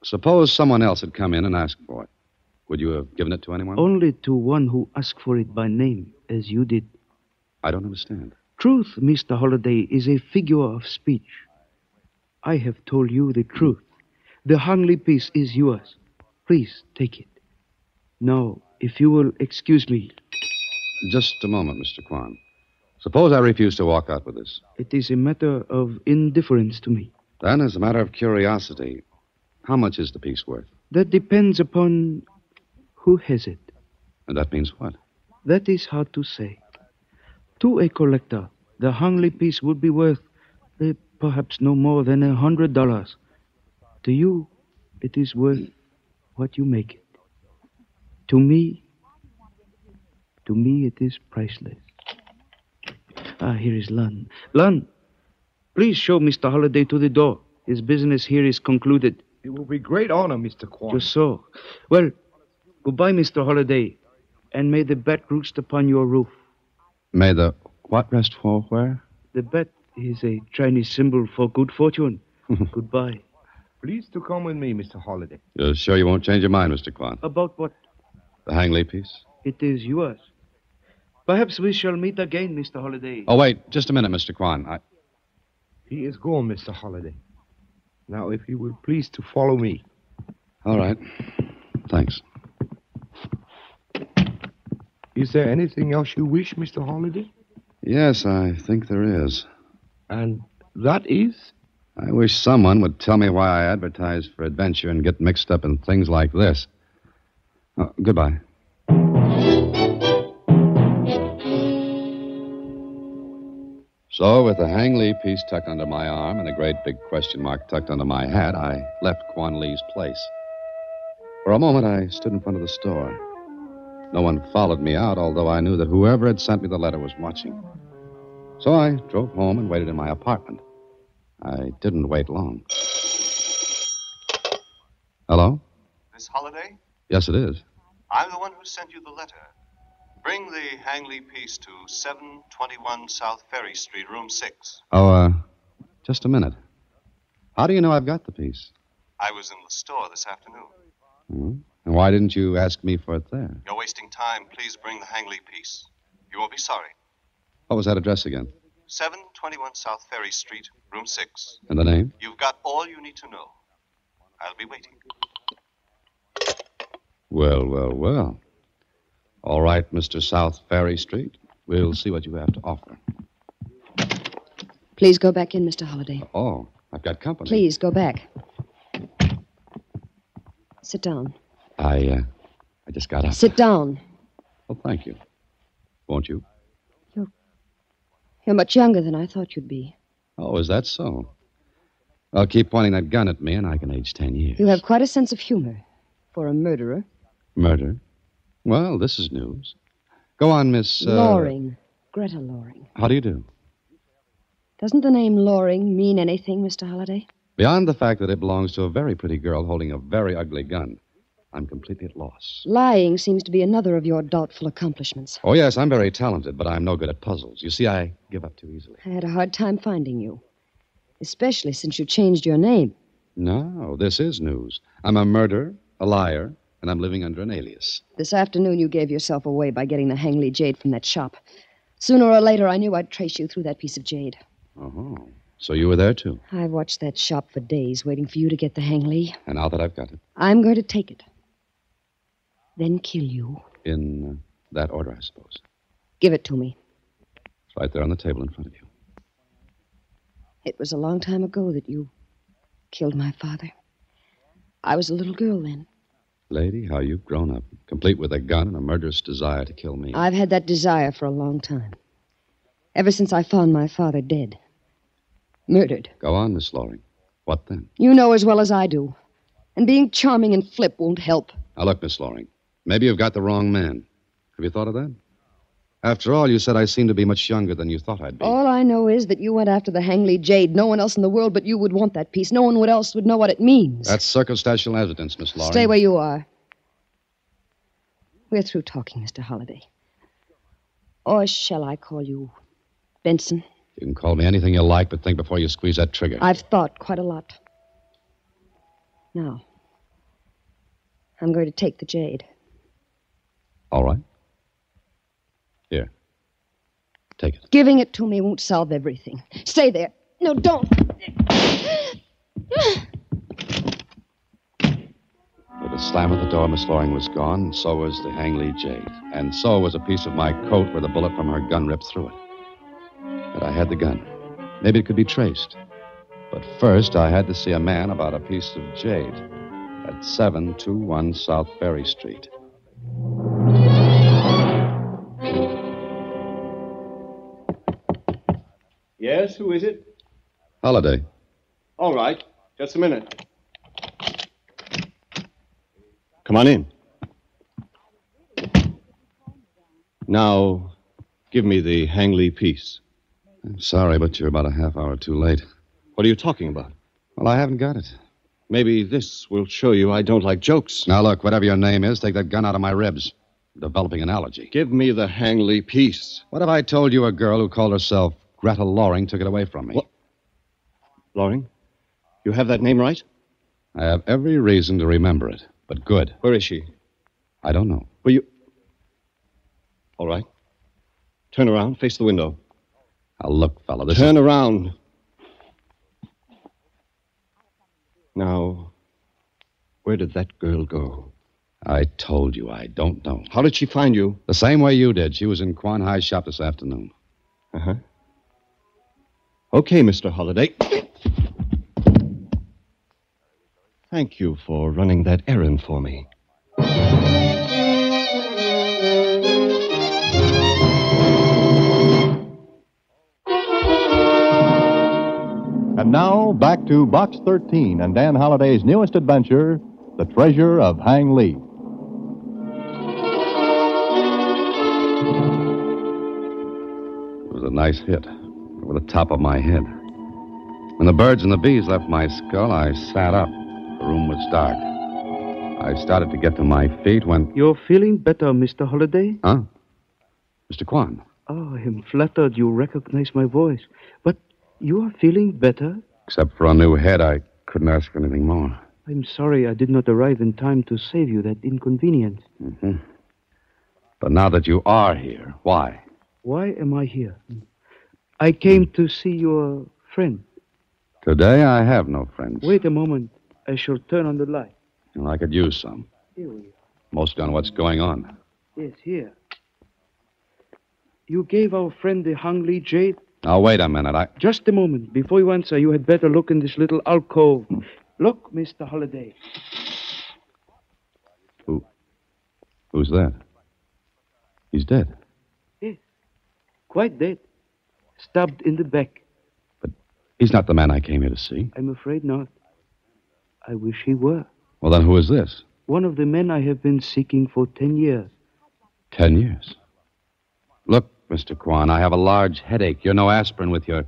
suppose someone else had come in and asked for it. Would you have given it to anyone? Only to one who asked for it by name, as you did. I don't understand. Truth, Mr. Holliday, is a figure of speech. I have told you the truth. The Hangley piece is yours. Please take it. Now, if you will excuse me. Just a moment, Mr. Kwan. Suppose I refuse to walk out with this. It is a matter of indifference to me. Then, as a matter of curiosity, how much is the piece worth? That depends upon who has it. And that means what? That is hard to say. To a collector, the Hangley piece would be worth perhaps no more than $100. To you, it is worth what you make it. To me, it is priceless. Here is Lun. Lun, please show Mr. Holliday to the door. His business here is concluded. It will be great honor, Mr. Kwan. Just so. Well, goodbye, Mr. Holliday, and may the bat roost upon your roof. May the what rest for where? The bat is a Chinese symbol for good fortune. Goodbye. Please to come with me, Mr. Holliday. You're sure you won't change your mind, Mr. Kwan? About what? The Hangley piece? It is yours. Perhaps we shall meet again, Mr. Holliday. Oh, wait, just a minute, Mr. Kwan. He is gone, Mr. Holliday. Now, if you will please to follow me. All right. Thanks. Is there anything else you wish, Mr. Holliday? Yes, I think there is. And that is? I wish someone would tell me why I advertise for adventure and get mixed up in things like this. Oh, goodbye. So, with the Hangley piece tucked under my arm and a great big question mark tucked under my hat, I left Quan Lee's place. For a moment, I stood in front of the store. No one followed me out, although I knew that whoever had sent me the letter was watching. So I drove home and waited in my apartment. I didn't wait long. Hello? Miss Holliday? Yes, it is. I'm the one who sent you the letter. Bring the Hangley piece to 721 South Ferry Street, room 6. Oh, just a minute. How do you know I've got the piece? I was in the store this afternoon. Hmm? And why didn't you ask me for it there? You're wasting time. Please bring the Hangley piece. You won't be sorry. What was that address again? 721 South Ferry Street, room 6. And the name? You've got all you need to know. I'll be waiting. Well, well, well. All right, Mr. South Ferry Street. We'll see what you have to offer. Please go back in, Mr. Holliday. Oh, I've got company. Please go back. Sit down. I just got up. Sit down. Well, thank you. Won't you? You're much younger than I thought you'd be. Oh, is that so? Well, keep pointing that gun at me and I can age 10 years. You have quite a sense of humor for a murderer. Murder? Well, this is news. Go on, Miss... Loring. Greta Loring. How do you do? Doesn't the name Loring mean anything, Mr. Holliday? Beyond the fact that it belongs to a very pretty girl holding a very ugly gun, I'm completely at loss. Lying seems to be another of your doubtful accomplishments. Oh, yes, I'm very talented, but I'm no good at puzzles. You see, I give up too easily. I had a hard time finding you, especially since you changed your name. No, this is news. I'm a murderer, a liar, and I'm living under an alias. This afternoon you gave yourself away by getting the Hangley jade from that shop. Sooner or later I knew I'd trace you through that piece of jade. Oh, so you were there, too? I've watched that shop for days, waiting for you to get the Hangley. And now that I've got it? I'm going to take it. Then kill you. In that order, I suppose. Give it to me. It's right there on the table in front of you. It was a long time ago that you killed my father. I was a little girl then. Lady, how you've grown up, complete with a gun and a murderous desire to kill me. I've had that desire for a long time. Ever since I found my father dead. Murdered. Go on, Miss Loring. What then? You know as well as I do. And being charming and flip won't help. Now, look, Miss Loring. Maybe you've got the wrong man. Have you thought of that? After all, you said I seemed to be much younger than you thought I'd be. All I know is that you went after the Hangley jade. No one else in the world but you would want that piece. No one else would know what it means. That's circumstantial evidence, Miss Loring. Stay where you are. We're through talking, Mr. Holliday. Or shall I call you Benson? You can call me anything you like, but think before you squeeze that trigger. I've thought quite a lot. Now, I'm going to take the jade. All right. Here. Take it. Giving it to me won't solve everything. Stay there. No, don't. With a slam of the door, Miss Loring was gone, and so was the Hangley jade. And so was a piece of my coat where the bullet from her gun ripped through it. But I had the gun. Maybe it could be traced. But first, I had to see a man about a piece of jade at 721 South Ferry Street. Yes, who is it? Holliday. All right. Just a minute. Come on in. Now, give me the Hangley piece. I'm sorry, but you're about a half hour too late. What are you talking about? Well, I haven't got it. Maybe this will show you I don't like jokes. Now, look, whatever your name is, take that gun out of my ribs. I'm developing an allergy. Give me the Hangley piece. What if I told you a girl who called herself Greta Loring took it away from me? What? Loring? You have that name right? I have every reason to remember it, but good. Where is she? I don't know. Will you... All right. Turn around, face the window. Now, look, fella, this Turn around. Now, where did that girl go? I told you I don't know. How did she find you? The same way you did. She was in Quan Hai's shop this afternoon. Uh-huh. Okay, Mr. Holliday. Thank you for running that errand for me. And now, back to Box 13 and Dan Holliday's newest adventure, The Treasure of Hang Lee. It was a nice hit over the top of my head. When the birds and the bees left my skull, I sat up. The room was dark. I started to get to my feet when... You're feeling better, Mr. Holliday? Huh? Mr. Quan. Oh, I am flattered you recognize my voice. But you are feeling better? Except for a new head, I couldn't ask for anything more. I'm sorry I did not arrive in time to save you that inconvenience. Mm-hmm. But now that you are here, why? Why am I here? I came to see your friend. Today I have no friends. Wait a moment. I shall turn on the light. Well, I could use some. Here we are. Mostly on what's going on. Yes, here. You gave our friend the Hangley jade? Now, wait a minute. Just a moment. Before you answer, you had better look in this little alcove. Look, Mr. Holliday. Who's that? He's dead. Yes. Quite dead. Stabbed in the back. He's not the man I came here to see. I'm afraid not. I wish he were. Well, then who is this? One of the men I have been seeking for 10 years. 10 years? Look, Mr. Kwan, I have a large headache. You're no aspirin with your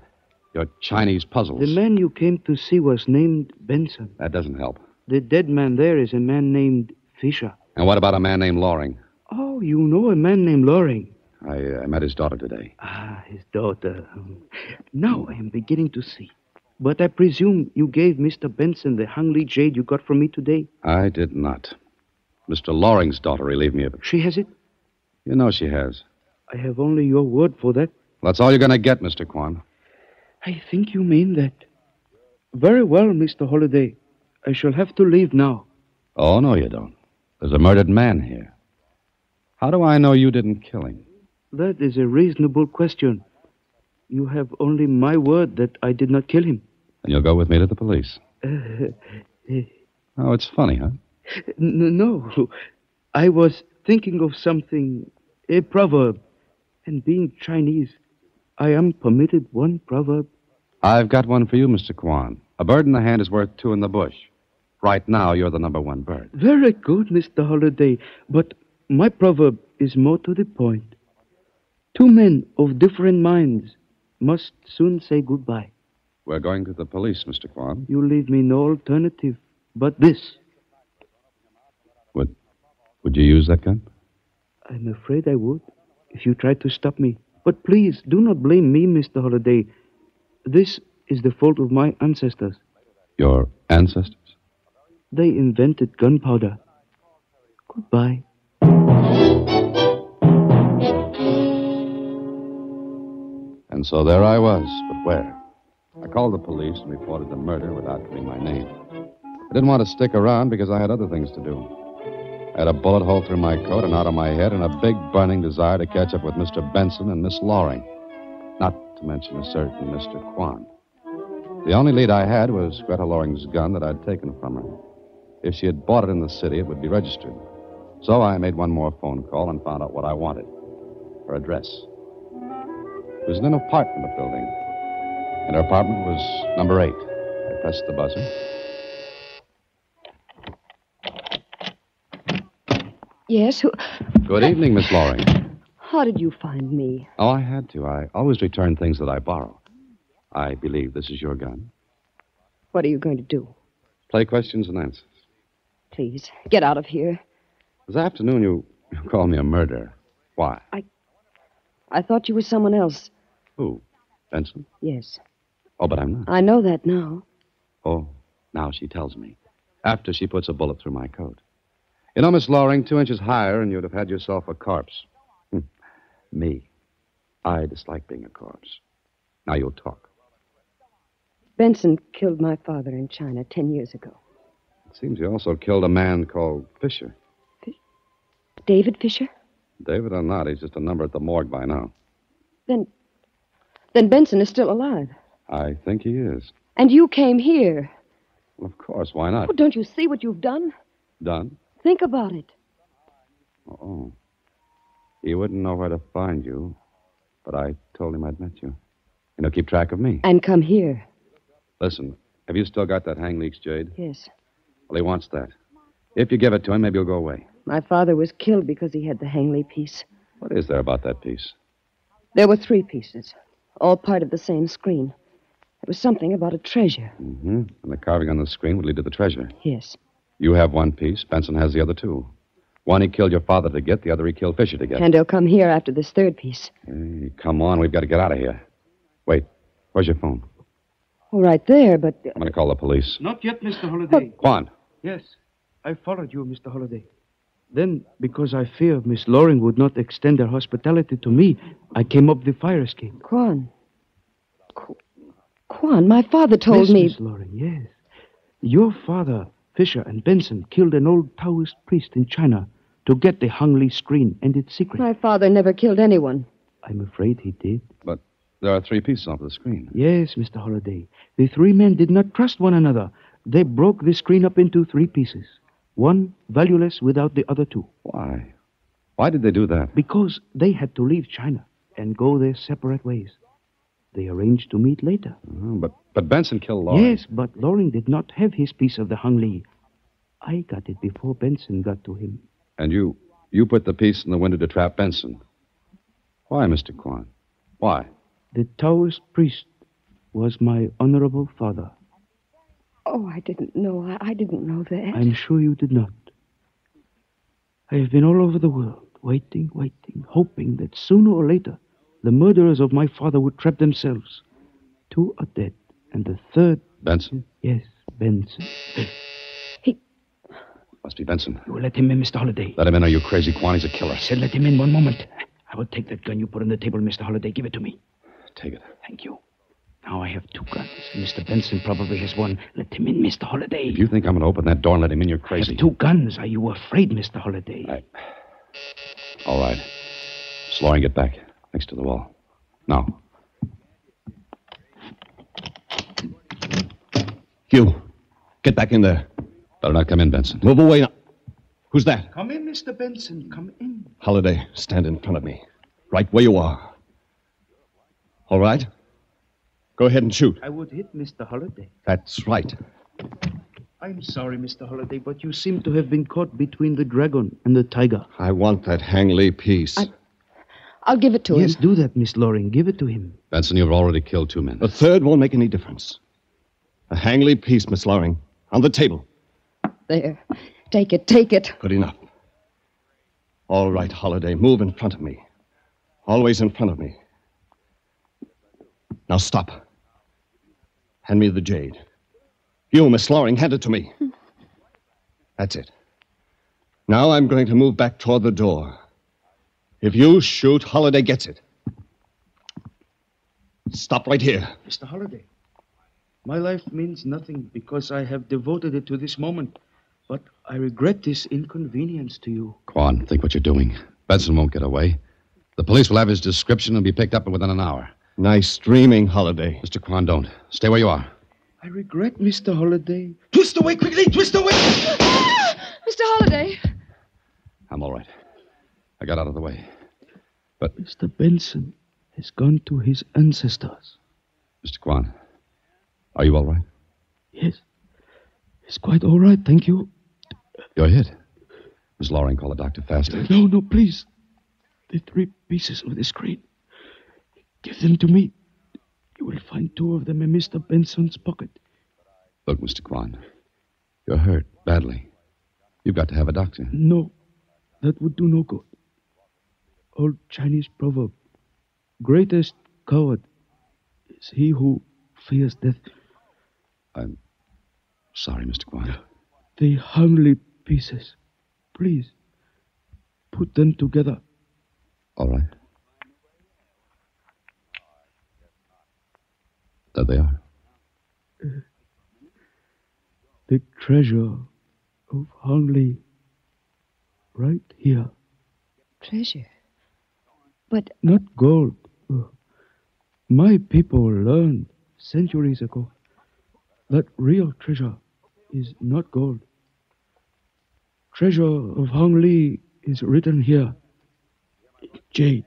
Chinese puzzles. The man you came to see was named Benson. That doesn't help. The dead man there is a man named Fisher. And what about a man named Loring? Oh, you know a man named Loring. I met his daughter today. Ah, his daughter. Now I am beginning to see. But I presume you gave Mr. Benson the Hungly jade you got from me today? I did not. Mr. Loring's daughter relieved me of it. She has it? You know she has. I have only your word for that. That's all you're going to get, Mr. Kwan. I think you mean that. Very well, Mr. Holliday. I shall have to leave now. Oh, no, you don't. There's a murdered man here. How do I know you didn't kill him? That is a reasonable question. You have only my word that I did not kill him. And you'll go with me to the police. Oh, it's funny, huh? No. I was thinking of something, a proverb. And being Chinese, I am permitted one proverb. I've got one for you, Mr. Kwan. A bird in the hand is worth two in the bush. Right now, you're the number one bird. Very good, Mr. Holliday. But my proverb is more to the point. Two men of different minds must soon say goodbye. We're going to the police, Mr. Kwan. You leave me no alternative but this. Would you use that gun? I'm afraid I would, if you tried to stop me. But please, do not blame me, Mr. Holliday. This is the fault of my ancestors. Your ancestors? They invented gunpowder. Goodbye. And so there I was, but where? I called the police and reported the murder without giving my name. I didn't want to stick around because I had other things to do. I had a bullet hole through my coat and out of my head and a big burning desire to catch up with Mr. Benson and Miss Loring. Not to mention a certain Mr. Kwan. The only lead I had was Greta Loring's gun that I'd taken from her. If she had bought it in the city, it would be registered. So I made one more phone call and found out what I wanted. Her address. It was in an apartment building. And her apartment was number 8. I pressed the buzzer. Yes, who... Good evening, Miss Loring. How did you find me? Oh, I had to. I always return things that I borrow. I believe this is your gun. What are you going to do? Play questions and answers. Please, get out of here. This afternoon, you called me a murderer. Why? I thought you were someone else. Who? Benson? Yes. Oh, but I'm not. I know that now. Oh, now she tells me. After she puts a bullet through my coat. You know, Miss Loring, 2 inches higher and you'd have had yourself a corpse. Me. I dislike being a corpse. Now you'll talk. Benson killed my father in China 10 years ago. It seems he also killed a man called Fisher. David Fisher? David or not, he's just a number at the morgue by now. Then Benson is still alive. I think he is. And you came here. Well, of course, why not? Oh, don't you see what you've done? Done? Think about it. Oh. He wouldn't know where to find you, but I told him I'd met you. And he'll keep track of me. And come here. Listen, have you still got that hang leaks jade? Yes. Well, he wants that. If you give it to him, maybe he'll go away. My father was killed because he had the Hangley piece. What is there about that piece? There were 3 pieces, all part of the same screen. It was something about a treasure. Mm-hmm. And the carving on the screen would lead to the treasure. Yes. You have 1 piece. Benson has the other 2. One he killed your father to get, the other he killed Fisher to get. And he'll come here after this 3rd piece. Hey, come on, we've got to get out of here. Wait, where's your phone? Oh, right there, but... I'm going to call the police. Not yet, Mr. Holliday. Kwan. Yes, I followed you, Mr. Holliday. Then, because I fear Miss Loring would not extend her hospitality to me, I came up the fire escape. Kwan, my father told me... Miss Loring, yes. Your father, Fisher, and Benson killed an old Taoist priest in China to get the Hangley screen and its secret. My father never killed anyone. I'm afraid he did. But there are 3 pieces off the screen. Yes, Mr. Holliday. The 3 men did not trust one another. They broke the screen up into 3 pieces. One valueless without the other 2. Why? Why did they do that? Because they had to leave China and go their separate ways. They arranged to meet later. Oh, but Benson killed Loring. Yes, but Loring did not have his piece of the Hung Lee. I got it before Benson got to him. And you put the piece in the window to trap Benson. Why, Mr. Kwan? Why? The Taoist priest was my honorable father. Oh, I didn't know. I didn't know that. I'm sure you did not. I have been all over the world, waiting, hoping that sooner or later the murderers of my father would trap themselves. 2 are dead, and the third... Benson? Yes, Benson. Must be Benson. You will let him in, Mr. Holliday. Let him in, or you crazy Kwan. He's a killer. I said let him in 1 moment. I will take that gun you put on the table, Mr. Holliday. Give it to me. Take it. Thank you. Now I have 2 guns. Mr. Benson probably has 1. Let him in, Mr. Holliday. If you think I'm going to open that door and let him in, you're crazy. I have 2 guns. Are you afraid, Mr. Holliday? All right. Miss Loring, get back. Next to the wall. Now. You, get back in there. Better not come in, Benson. Move away now. Who's that? Come in, Mr. Benson. Come in. Holliday, stand in front of me. Right where you are. All right? Go ahead and shoot. I would hit Mr. Holliday. That's right. I'm sorry, Mr. Holliday, but you seem to have been caught between the dragon and the tiger. I want that Hang Lee piece. I'll give it to him. Yes, do that, Miss Loring. Give it to him. Benson, you've already killed 2 men. A third won't make any difference. A Hang Lee piece, Miss Loring. On the table. There. Take it. Good enough. All right, Holliday, move in front of me. Always in front of me. Now stop. Hand me the jade. You, Miss Loring, hand it to me. That's it. Now I'm going to move back toward the door. If you shoot, Holliday gets it. Stop right here. Mr. Holliday, my life means nothing because I have devoted it to this moment. But I regret this inconvenience to you. Kwan, think what you're doing. Benson won't get away. The police will have his description and be picked up within an hour. Nice dreaming, Holliday. Mr. Kwan, don't. Stay where you are. I regret, Mr. Holliday. Twist away quickly! Twist away! Mr. Holliday! I'm all right. I got out of the way. But... Mr. Benson has gone to his ancestors. Mr. Kwan, are you all right? Yes. It's quite all right, thank you. You're hit. Miss Loring, call the doctor faster. No, please. The 3 pieces of the screen. Give them to me. You will find 2 of them in Mr. Benson's pocket. Look, Mr. Kwan, you're hurt badly. You've got to have a doctor. No, that would do no good. Old Chinese proverb. Greatest coward is he who fears death. I'm sorry, Mr. Kwan. The Hung Lee pieces. Please, put them together. All right. There they are. The treasure of Hung Lee. Right here. Treasure? But... Not gold. My people learned centuries ago that real treasure is not gold. Treasure of Hung Lee is written here. Jade.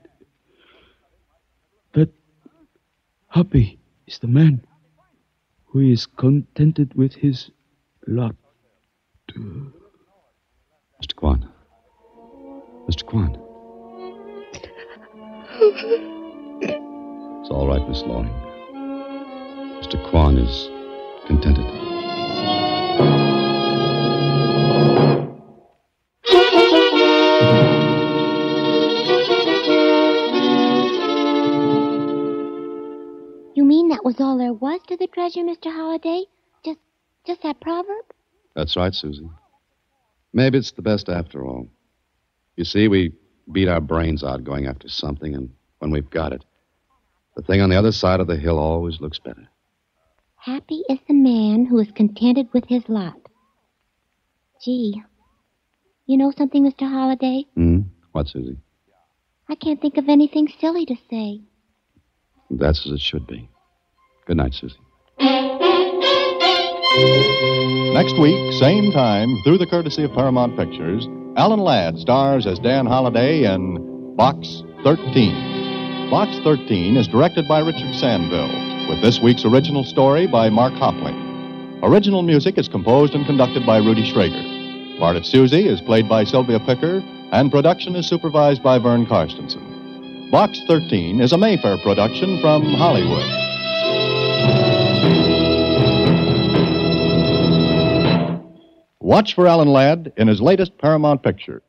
That happy is the man who is contented with his lot. Mr. Kwan. Mr. Kwan. It's all right, Miss Loring. Mr. Kwan is contented. You mean that was all there was to the treasure, Mr. Holliday? Just that proverb? That's right, Susie. Maybe it's the best after all. You see, we beat our brains out going after something, and when we've got it, the thing on the other side of the hill always looks better. Happy is the man who is contented with his lot. Gee, you know something, Mr. Holliday? What, Susie? I can't think of anything silly to say. That's as it should be. Good night, Susie. Next week, same time, through the courtesy of Paramount Pictures, Alan Ladd stars as Dan Holliday in Box 13. Box 13 is directed by Richard Sandville, with this week's original story by Mark Hopling. Original music is composed and conducted by Rudy Schrager. Part of Susie is played by Sylvia Picker, and production is supervised by Vern Karstensen. Box 13 is a Mayfair production from Hollywood. Watch for Alan Ladd in his latest Paramount picture.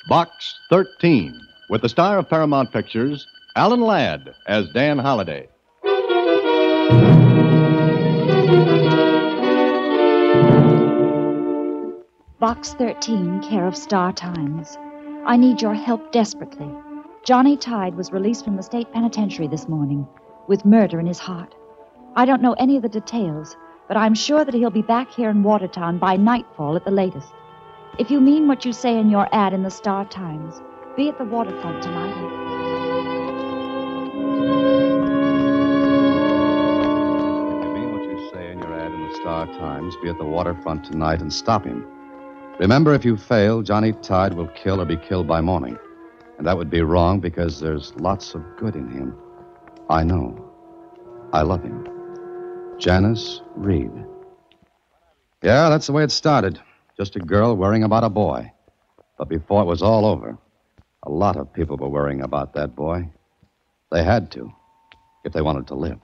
Box 13, with the star of Paramount Pictures, Alan Ladd as Dan Holliday. Box 13, care of Star Times. I need your help desperately. Johnny Tide was released from the state penitentiary this morning with murder in his heart. I don't know any of the details, but I'm sure that he'll be back here in Watertown by nightfall at the latest. If you mean what you say in your ad in the Star Times, be at the waterfront tonight. If you mean what you say in your ad in the Star Times, be at the waterfront tonight and stop him. Remember, if you fail, Johnny Tide will kill or be killed by morning. And that would be wrong because there's lots of good in him. I know. I love him. Janice Reed. Yeah, that's the way it started. Just a girl worrying about a boy. But before it was all over, a lot of people were worrying about that boy. They had to, if they wanted to live.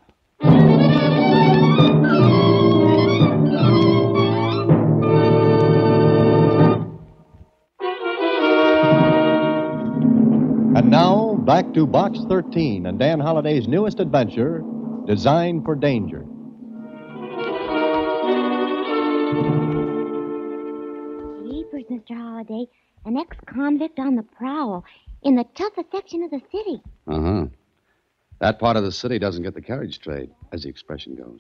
And now, back to Box 13 and Dan Holliday's newest adventure, Designed for Danger. Jeepers, Mr. Holliday, an ex-convict on the prowl in the toughest section of the city. Uh-huh. That part of the city doesn't get the carriage trade, as the expression goes.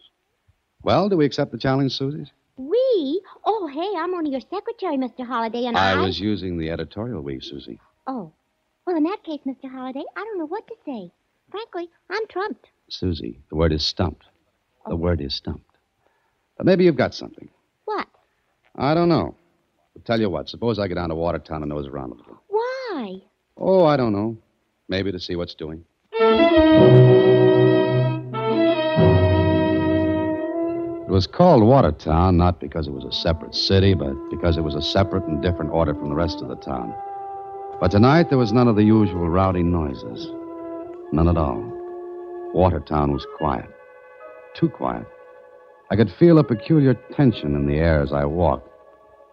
Well, do we accept the challenge, Susie? We? Oh, hey, I'm only your secretary, Mr. Holliday, and I was using the editorial we, Susie. Oh. Well, in that case, Mr. Holliday, I don't know what to say. Frankly, I'm trumped. Susie, the word is stumped. The word is stumped. But maybe you've got something. What? I don't know. I'll tell you what, suppose I get down to Watertown and nose around a little. Why? Oh, I don't know. Maybe to see what's doing. It was called Watertown not because it was a separate city, but because it was a separate and different order from the rest of the town. But tonight there was none of the usual rowdy noises. None at all. Watertown was quiet. Too quiet. I could feel a peculiar tension in the air as I walked,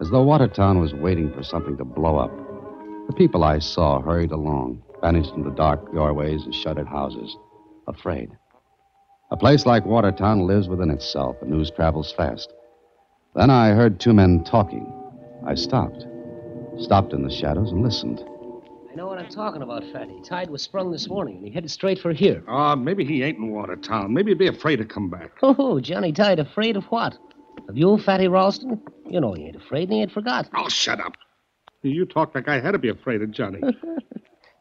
as though Watertown was waiting for something to blow up. The people I saw hurried along, vanished into dark doorways and shuttered houses, afraid. A place like Watertown lives within itself, and news travels fast. Then I heard two men talking. I stopped in the shadows and listened. I know what I'm talking about, Fatty. Tide was sprung this morning, and he headed straight for here. Maybe he ain't in Watertown. Maybe he'd be afraid to come back. Oh, Johnny Tide afraid of what? Of you, Fatty Ralston? You know he ain't afraid, and he ain't forgot. Oh, shut up. You talk like I had to be afraid of Johnny.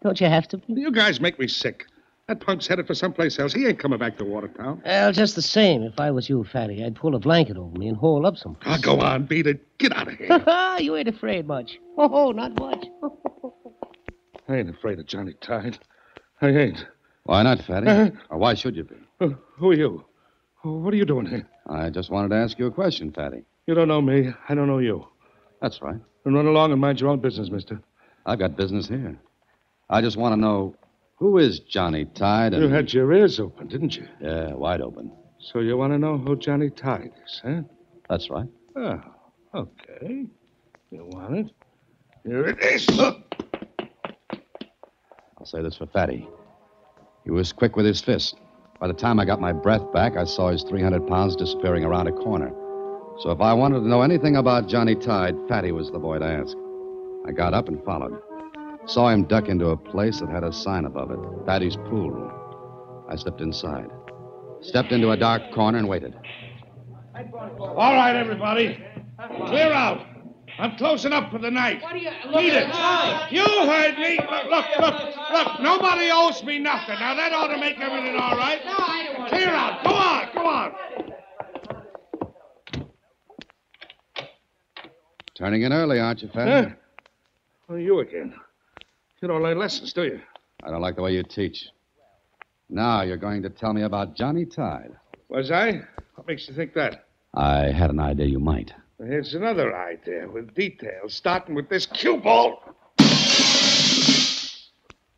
Don't you have to? You guys make me sick. That punk's headed for someplace else. He ain't coming back to Watertown. Well, just the same, if I was you, Fatty, I'd pull a blanket over me and hole up someplace. Go on, beat it. Get out of here. You ain't afraid much. Oh, not much. I ain't afraid of Johnny Tide. I ain't. Why not, Fatty? Or why should you be? Who are you? What are you doing here? I just wanted to ask you a question, Fatty. You don't know me. I don't know you. That's right. Then run along and mind your own business, mister. I've got business here. I just want to know, who is Johnny Tide? You had your ears open, didn't you? Yeah, wide open. So you want to know who Johnny Tide is, huh? That's right. Oh, okay. You want it? Here it is. I'll say this for Fatty. He was quick with his fist. By the time I got my breath back, I saw his 300 pounds disappearing around a corner. So if I wanted to know anything about Johnny Tide, Fatty was the boy to ask. I got up and followed. Saw him duck into a place that had a sign above it, Fatty's pool room. I slipped inside. Stepped into a dark corner and waited. All right, everybody. Clear out. I'm closing up for the night. What are you... Beat it. You heard me. Look. Nobody owes me nothing. Now, that ought to make everything all right. No, I don't want Clear out. Go on. Turning in early, aren't you, Fatty? Huh? Oh, you again. You don't learn lessons, do you? I don't like the way you teach. Now you're going to tell me about Johnny Tide. Was I? What makes you think that? I had an idea you might. Here's another idea with details, starting with this cue ball.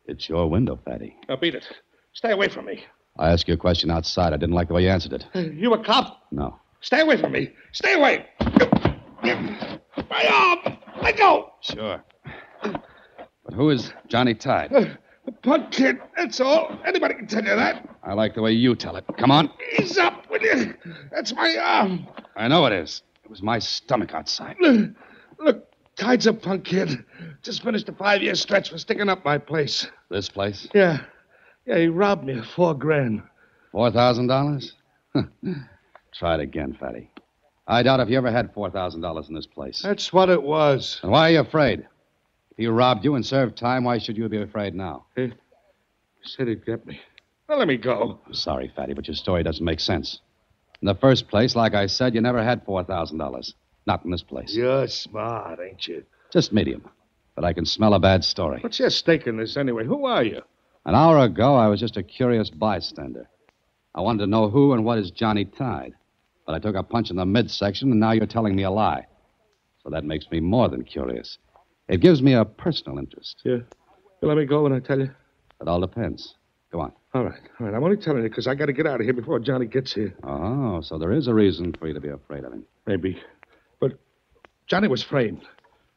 It's your window, Fatty. Now, beat it. Stay away from me. I asked you a question outside. I didn't like the way you answered it. You a cop? No. Stay away from me. Stay away. My arm. Let go. Sure. But who is Johnny Tide? A punk kid, that's all. Anybody can tell you that. I like the way you tell it. Come on. Ease up, will you? That's my arm. I know it is. It was my stomach outside. Look, Tide's a punk kid. Just finished a 5-year stretch for sticking up my place. This place? Yeah. Yeah, he robbed me of $4,000. $4,000? Try it again, Fatty. I doubt if you ever had $4,000 in this place. That's what it was. And why are you afraid? If he robbed you and served time, why should you be afraid now? He said he'd get me. Well, let me go. I'm sorry, Fatty, but your story doesn't make sense. In the first place, like I said, you never had $4,000. Not in this place. You're smart, ain't you? Just medium. But I can smell a bad story. What's your stake in this anyway? Who are you? An hour ago, I was just a curious bystander. I wanted to know who and what is Johnny Tide. But I took a punch in the midsection, and now you're telling me a lie. So that makes me more than curious. It gives me a personal interest. Yeah. You let me go when I tell you? It all depends. Go on. All right. I'm only telling you because I got to get out of here before Johnny gets here. Oh, so there is a reason for you to be afraid of him. Maybe. But Johnny was framed.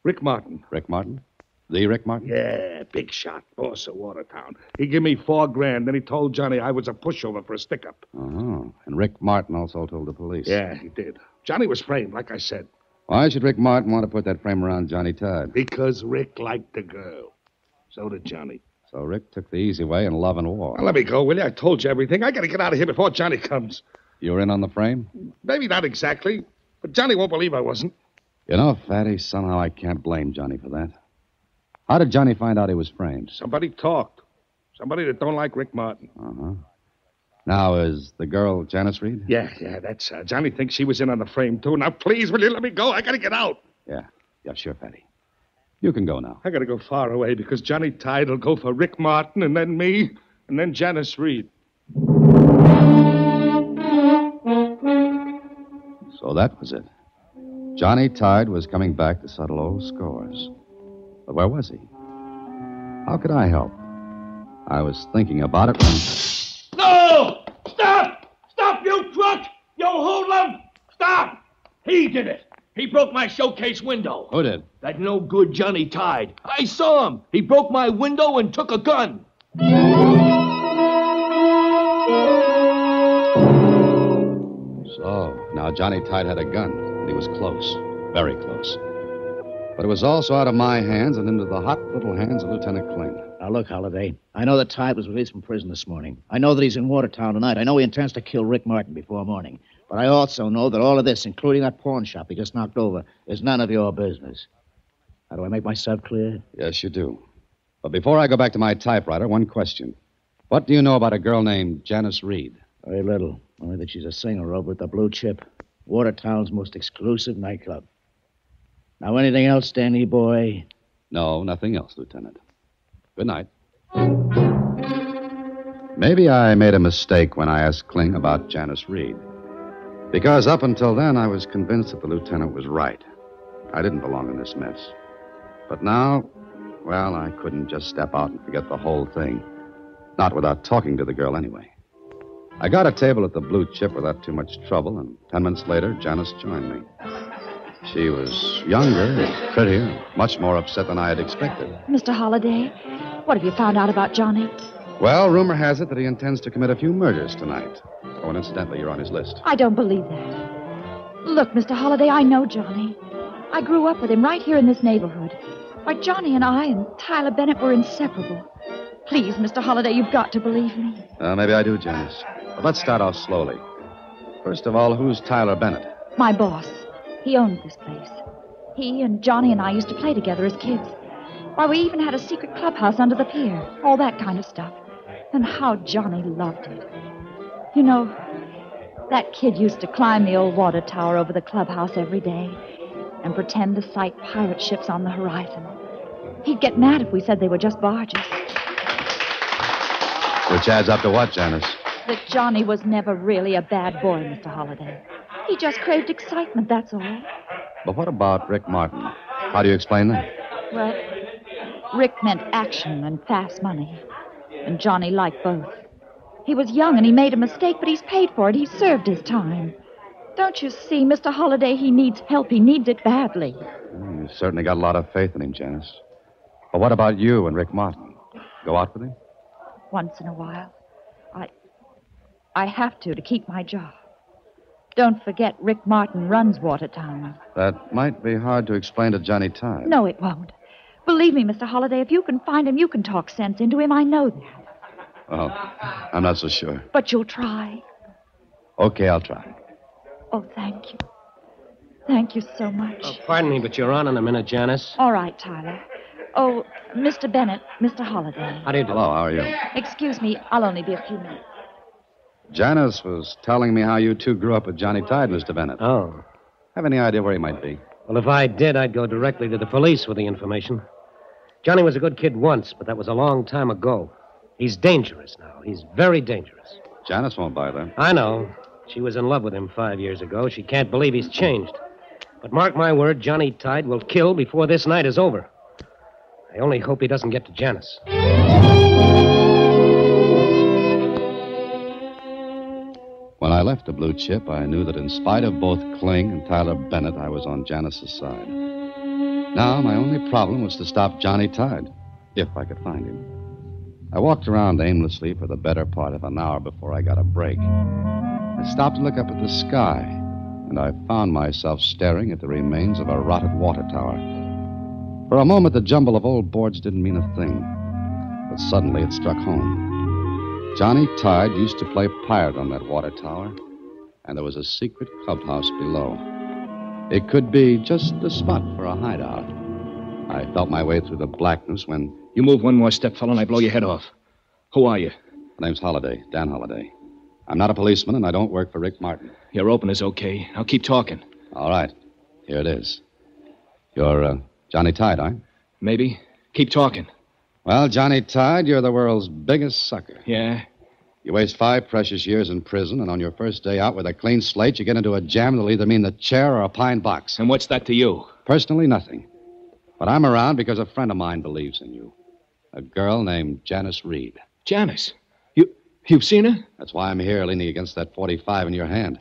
Rick Martin. Rick Martin? The Rick Martin? Yeah, big shot, boss of Watertown. He gave me $4,000, then he told Johnny I was a pushover for a stick-up. Oh, and Rick Martin also told the police. Yeah, he did. Johnny was framed, like I said. Why should Rick Martin want to put that frame around Johnny Tide? Because Rick liked the girl. So did Johnny. So Rick took the easy way in love and war. Now, let me go, will you? I told you everything. I got to get out of here before Johnny comes. You were in on the frame? Maybe not exactly, but Johnny won't believe I wasn't. You know, Fatty, somehow I can't blame Johnny for that. How did Johnny find out he was framed? Somebody talked. Somebody that don't like Rick Martin. Uh-huh. Now, is the girl Janice Reed? Yeah, that's her. Johnny thinks she was in on the frame, too. Now, please, will you let me go? I got to get out. Yeah, sure, Fatty. You can go now. I got to go far away because Johnny Tide will go for Rick Martin and then me and then Janice Reed. So that was it. Johnny Tide was coming back to settle old scores. But where was he? How could I help? I was thinking about it when... No! Stop! Stop, you truck! You hoodlum! Stop! He did it. He broke my showcase window. Who did? That no good Johnny Tide. I saw him. He broke my window and took a gun. So, now Johnny Tide had a gun, and he was close. Very close. But it was also out of my hands and into the hot little hands of Lieutenant Kling. Now, look, Holliday. I know that Tide was released from prison this morning. I know that he's in Watertown tonight. I know he intends to kill Rick Martin before morning. But I also know that all of this, including that pawn shop he just knocked over, is none of your business. How do I make myself clear? Yes, you do. But before I go back to my typewriter, one question. What do you know about a girl named Janice Reed? Very little. Only that she's a singer over at the Blue Chip, Watertown's most exclusive nightclub. Now, anything else, Danny boy? No, nothing else, Lieutenant. Good night. Maybe I made a mistake when I asked Kling about Janice Reed. Because up until then, I was convinced that the lieutenant was right. I didn't belong in this mess. But now, well, I couldn't just step out and forget the whole thing. Not without talking to the girl anyway. I got a table at the Blue Chip without too much trouble, and 10 minutes later, Janice joined me. She was younger, prettier, much more upset than I had expected. Mr. Holliday, what have you found out about Johnny? Well, rumor has it that he intends to commit a few murders tonight. Oh, and incidentally, you're on his list. I don't believe that. Look, Mr. Holliday, I know Johnny. I grew up with him right here in this neighborhood. Why, Johnny and I and Tyler Bennett were inseparable. Please, Mr. Holliday, you've got to believe me. Maybe I do, Janice. But let's start off slowly. First of all, who's Tyler Bennett? My boss. He owned this place. He and Johnny and I used to play together as kids. Why, we even had a secret clubhouse under the pier. All that kind of stuff. And how Johnny loved it. You know, that kid used to climb the old water tower over the clubhouse every day. and pretend to sight pirate ships on the horizon. He'd get mad if we said they were just barges. Which adds up to what, Janice? That Johnny was never really a bad boy, Mr. Holliday. He just craved excitement, that's all. But what about Rick Martin? How do you explain that? Well, Rick meant action and fast money. And Johnny liked both. He was young and he made a mistake, but he's paid for it. He served his time. Don't you see, Mr. Holliday, he needs help. He needs it badly. You certainly got a lot of faith in him, Janice. But what about you and Rick Martin? Go out with him? Once in a while. I have to keep my job. Don't forget, Rick Martin runs Watertown. That might be hard to explain to Johnny Tide. No, it won't. Believe me, Mr. Holliday, if you can find him, you can talk sense into him. I know that. Well, I'm not so sure. But you'll try. Okay, I'll try. Oh, thank you. Thank you so much. Oh, pardon me, but you're on in a minute, Janice. All right, Tyler. Oh, Mr. Bennett, Mr. Holliday. How do you do? Hello, how are you? Excuse me, I'll only be a few minutes. Janice was telling me how you two grew up with Johnny Tide, Mr. Bennett. Oh. Have any idea where he might be? Well, if I did, I'd go directly to the police with the information. Johnny was a good kid once, but that was a long time ago. He's dangerous now. He's very dangerous. Janice won't buy that. I know. She was in love with him 5 years ago. She can't believe he's changed. But mark my word, Johnny Tide will kill before this night is over. I only hope he doesn't get to Janice. When I left the Blue Chip, I knew that in spite of both Kling and Tyler Bennett, I was on Janice's side. Now, my only problem was to stop Johnny Tide, if I could find him. I walked around aimlessly for the better part of an hour before I got a break. I stopped to look up at the sky, and I found myself staring at the remains of a rotted water tower. For a moment, the jumble of old boards didn't mean a thing, but suddenly it struck home. Johnny Tide used to play pirate on that water tower, and there was a secret clubhouse below. It could be just the spot for a hideout. I felt my way through the blackness when... You move one more step, fellow, and I blow your head off. Who are you? My name's Holliday, Dan Holliday. I'm not a policeman, and I don't work for Rick Martin. Your opener's okay. I'll keep talking. All right. Here it is. You're, Johnny Tide, aren't you? Maybe. Keep talking. Well, Johnny Tide, you're the world's biggest sucker. Yeah? You waste 5 precious years in prison, and on your first day out with a clean slate, you get into a jam that'll either mean the chair or a pine box. And what's that to you? Personally, nothing. But I'm around because a friend of mine believes in you. A girl named Janice Reed. Janice? You've seen her? That's why I'm here leaning against that .45 in your hand.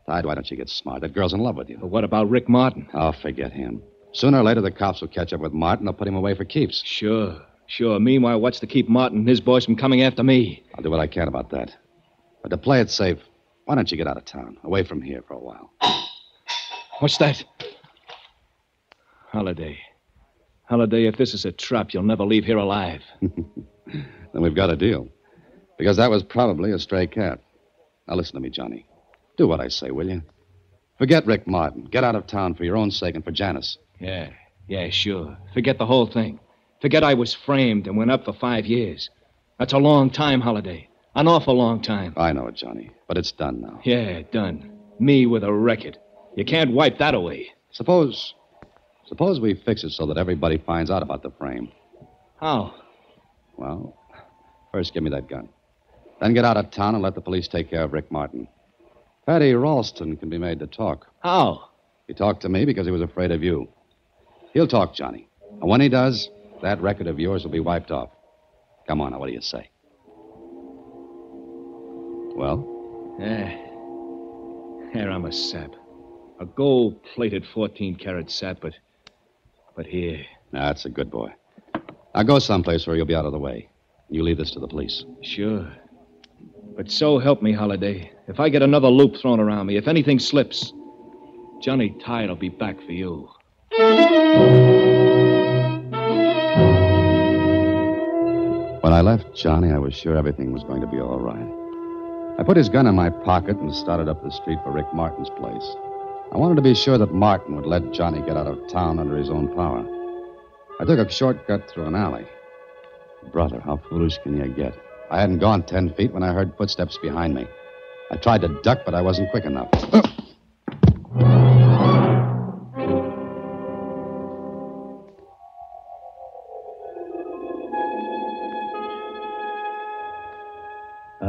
Tide, why don't you get smart? That girl's in love with you. But what about Rick Martin? Oh, forget him. Sooner or later, the cops will catch up with Martin. They'll put him away for keeps. Sure. Meanwhile, what's to keep Martin and his boys from coming after me? I'll do what I can about that. But to play it safe, why don't you get out of town, away from here for a while? What's that? Holliday, if this is a trap, you'll never leave here alive. Then we've got a deal. Because that was probably a stray cat. Now listen to me, Johnny. Do what I say, will you? Forget Rick Martin. Get out of town for your own sake and for Janice. Yeah, sure. Forget the whole thing. Forget I was framed and went up for 5 years. That's a long time, Holliday. An awful long time. I know it, Johnny. But it's done now. Yeah, done. Me with a record. You can't wipe that away. Suppose we fix it so that everybody finds out about the frame. How? Well, first give me that gun. Then get out of town and let the police take care of Rick Martin. Fatty Ralston can be made to talk. How? He talked to me because he was afraid of you. He'll talk, Johnny. And when he does, that record of yours will be wiped off. Come on, now, what do you say? Well? Here, I'm a sap. A gold-plated 14-carat sap, but here. That's a good boy. Now go someplace where you'll be out of the way. You leave this to the police. Sure. But so help me, Holliday. If I get another loop thrown around me, if anything slips, Johnny Tide will be back for you. When I left Johnny, I was sure everything was going to be all right. I put his gun in my pocket and started up the street for Rick Martin's place. I wanted to be sure that Martin would let Johnny get out of town under his own power. I took a shortcut through an alley. Brother, how foolish can you get? I hadn't gone 10 feet when I heard footsteps behind me. I tried to duck, but I wasn't quick enough.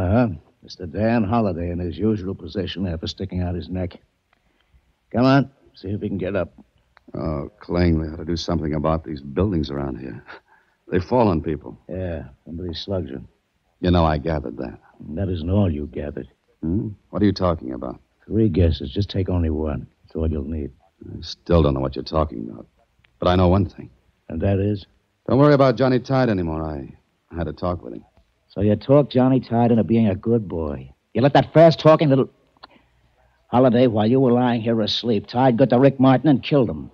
Uh-huh. Mr. Dan Holliday in his usual position after sticking out his neck. Come on, see if he can get up. Oh, Kling, they ought to do something about these buildings around here. They fall on people. Yeah, somebody slugs him. You know, I gathered that. That isn't all you gathered. What are you talking about? 3 guesses. Just take only one. That's all you'll need. I still don't know what you're talking about. But I know one thing. And that is? Don't worry about Johnny Tide anymore. I had a talk with him. So you talked Johnny Tide into being a good boy. You let that fast-talking little... Holiday, while you were lying here asleep, Tide got to Rick Martin and killed him.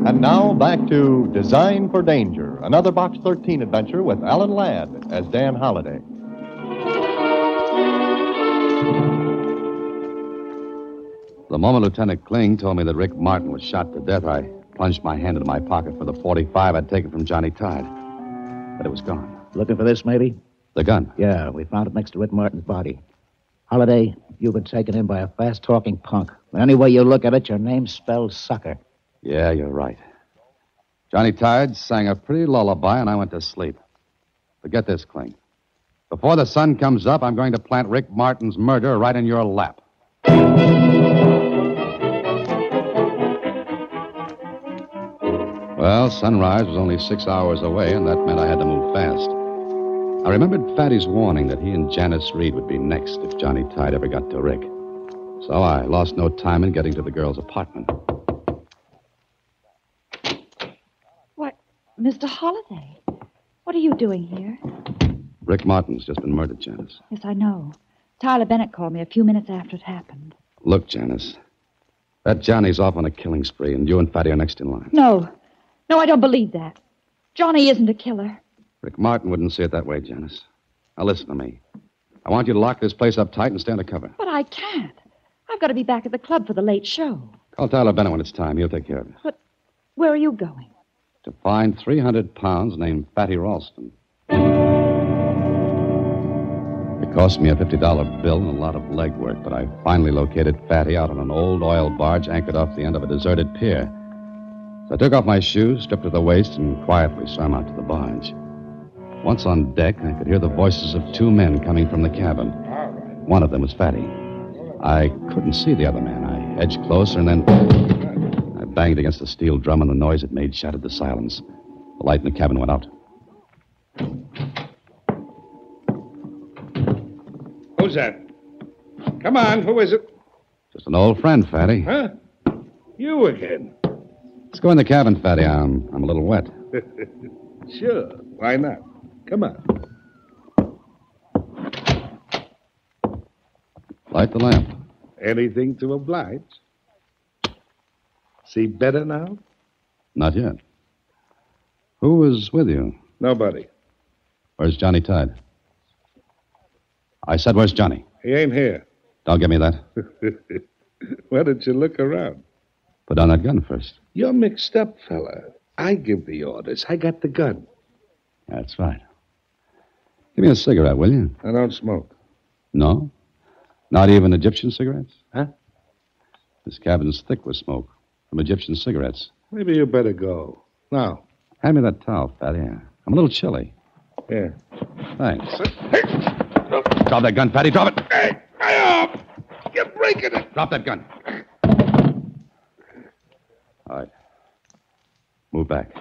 And now back to Design for Danger, another Box 13 adventure with Alan Ladd as Dan Holliday. The moment Lieutenant Kling told me that Rick Martin was shot to death, I plunged my hand into my pocket for the .45 I'd taken from Johnny Tide. But it was gone. Looking for this, maybe? The gun? Yeah, we found it next to Rick Martin's body. Holiday, you've been taken in by a fast-talking punk. Any way you look at it, your name spells sucker. Yeah, you're right. Johnny Tide sang a pretty lullaby, and I went to sleep. But get this, Kling. Before the sun comes up, I'm going to plant Rick Martin's murder right in your lap. Well, sunrise was only 6 hours away, and that meant I had to move fast. I remembered Fatty's warning that he and Janice Reed would be next if Johnny Tide ever got to Rick. So I lost no time in getting to the girl's apartment. What, Mr. Holliday? What are you doing here? Rick Martin's just been murdered, Janice. Yes, I know. Tyler Bennett called me a few minutes after it happened. Look, Janice, that Johnny's off on a killing spree, and you and Fatty are next in line. No, I don't believe that. Johnny isn't a killer. Rick Martin wouldn't see it that way, Janice. Now, listen to me. I want you to lock this place up tight and stay under cover. But I can't. I've got to be back at the club for the late show. Call Tyler Bennett when it's time. He'll take care of it. But where are you going? To find 300 pounds named Fatty Ralston. It cost me a $50 bill and a lot of legwork, but I finally located Fatty out on an old oil barge anchored off the end of a deserted pier. So I took off my shoes, stripped to the waist, and quietly swam out to the barge. Once on deck, I could hear the voices of 2 men coming from the cabin. One of them was Fatty. I couldn't see the other man. I edged closer, and then I banged against the steel drum, and the noise it made shattered the silence. The light in the cabin went out. Who's that? Come on, who is it? Just an old friend, Fatty. Huh? You again. Let's go in the cabin, Fatty. I'm a little wet. Sure, why not? Come on. Light the lamp. Anything to oblige. See better now? Not yet. Who was with you? Nobody. Where's Johnny Tide? I said, where's Johnny? He ain't here. Don't give me that. Why don't you look around? Put down that gun first. You're mixed up, fella. I give the orders. I got the gun. That's right. Give me a cigarette, will you? I don't smoke. No? Not even Egyptian cigarettes? Huh? This cabin's thick with smoke from Egyptian cigarettes. Maybe you better go. Now. Hand me that towel, Fatty. I'm a little chilly. Yeah. Thanks. Drop that gun, Fatty. Drop it. Hey, up! You're breaking it. Drop that gun. All right. Move back.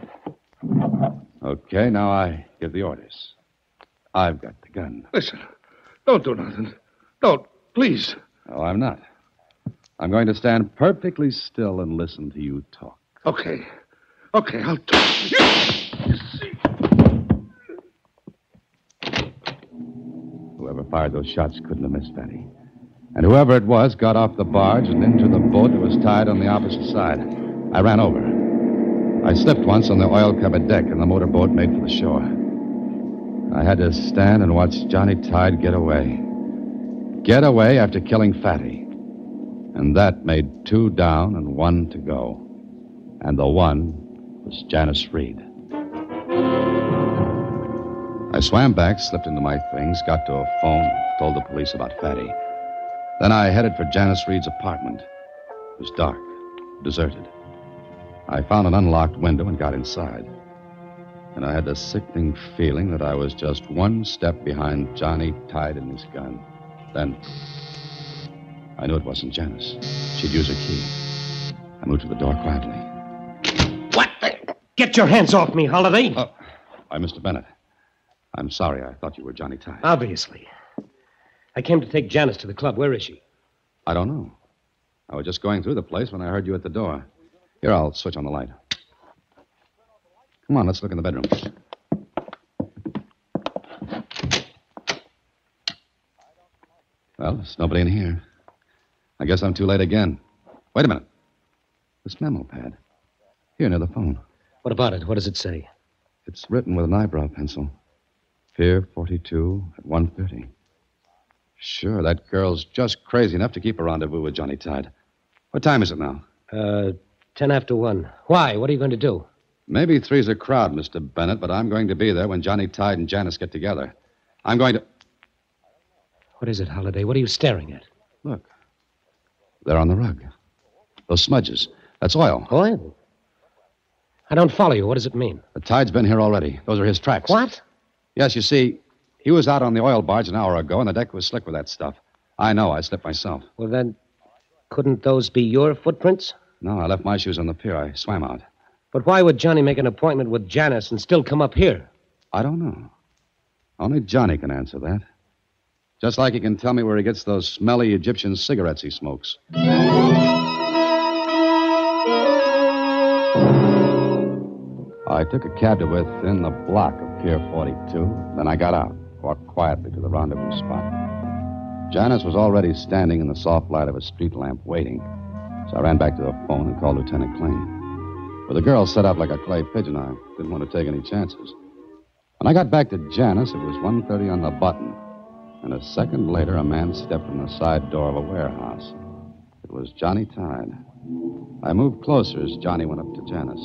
Okay, now I give the orders. I've got the gun. Listen, don't do nothing. Don't, please. No, I'm not. I'm going to stand perfectly still and listen to you talk. Okay, I'll talk. Whoever fired those shots couldn't have missed Fatty. And whoever it was got off the barge and into the boat that was tied on the opposite side. I ran over. I slipped once on the oil-covered deck, and the motorboat made for the shore. I had to stand and watch Johnny Tide get away. Get away after killing Fatty. And that made 2 down and 1 to go. And the 1 was Janice Reed. I swam back, slipped into my things, got to a phone, told the police about Fatty. Then I headed for Janice Reed's apartment. It was dark, deserted. I found an unlocked window and got inside. And I had the sickening feeling that I was just one step behind Johnny Tide and his gun. Then I knew it wasn't Janice. She'd use her key. I moved to the door quietly. What the? Get your hands off me, Holiday. Why, Mr. Bennett. I'm sorry. I thought you were Johnny Tide. Obviously. I came to take Janice to the club. Where is she? I don't know. I was just going through the place when I heard you at the door. Here, I'll switch on the light. Come on, let's look in the bedroom. Well, there's nobody in here. I guess I'm too late again. Wait a minute. This memo pad. Here, near the phone. What about it? What does it say? It's written with an eyebrow pencil. Pier 42 at 1:30. Sure, that girl's just crazy enough to keep a rendezvous with Johnny Tide. What time is it now? 10 after 1. Why? What are you going to do? Maybe three's a crowd, Mr. Bennett, but I'm going to be there when Johnny Tide and Janice get together. I'm going to... What is it, Holiday? What are you staring at? Look. They're on the rug. Those smudges. That's oil. Oil? I don't follow you. What does it mean? The Tide's been here already. Those are his tracks. What? Yes, you see, he was out on the oil barge an hour ago, and the deck was slick with that stuff. I know. I slipped myself. Well, then, couldn't those be your footprints? No, I left my shoes on the pier. I swam out. But why would Johnny make an appointment with Janice and still come up here? I don't know. Only Johnny can answer that. Just like he can tell me where he gets those smelly Egyptian cigarettes he smokes. I took a cab to within the block of Pier 42. Then I got out, walked quietly to the rendezvous spot. Janice was already standing in the soft light of a street lamp waiting. So I ran back to the phone and called Lieutenant Kling. With the girl set up like a clay pigeon, I didn't want to take any chances. When I got back to Janice, it was 1:30 on the button. And a second later, a man stepped from the side door of a warehouse. It was Johnny Tide. I moved closer as Johnny went up to Janice.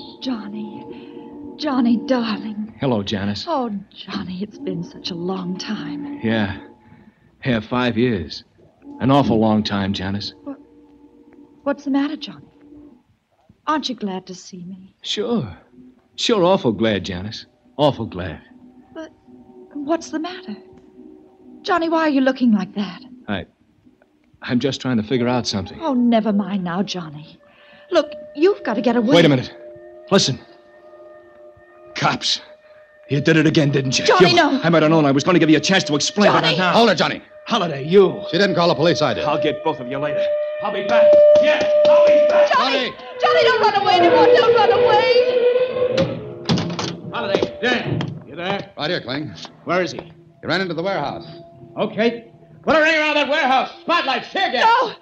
Johnny, darling. Hello, Janice. Oh, Johnny, it's been such a long time. Yeah. 5 years. An awful long time, Janice. What's the matter, Johnny? Aren't you glad to see me? Sure. Sure, awful glad, Janice. Awful glad. But what's the matter? Johnny, why are you looking like that? I'm just trying to figure out something. Oh, never mind now, Johnny. Look, you've got to get away. Wait a minute. Listen. Cops. You did it again, didn't you? Johnny, no. I might have known I was going to give you a chance to explain. Johnny. But now... Hold it, Johnny. Holiday, you. She didn't call the police, I did. I'll get both of you later. I'll be back. Yeah, I'll be back. Johnny, don't run away anymore. Don't run away. Holiday, Dan, you there? Right here, Kling. Where is he? He ran into the warehouse. Okay. Put a ring around that warehouse. Spotlights, tear gas. No,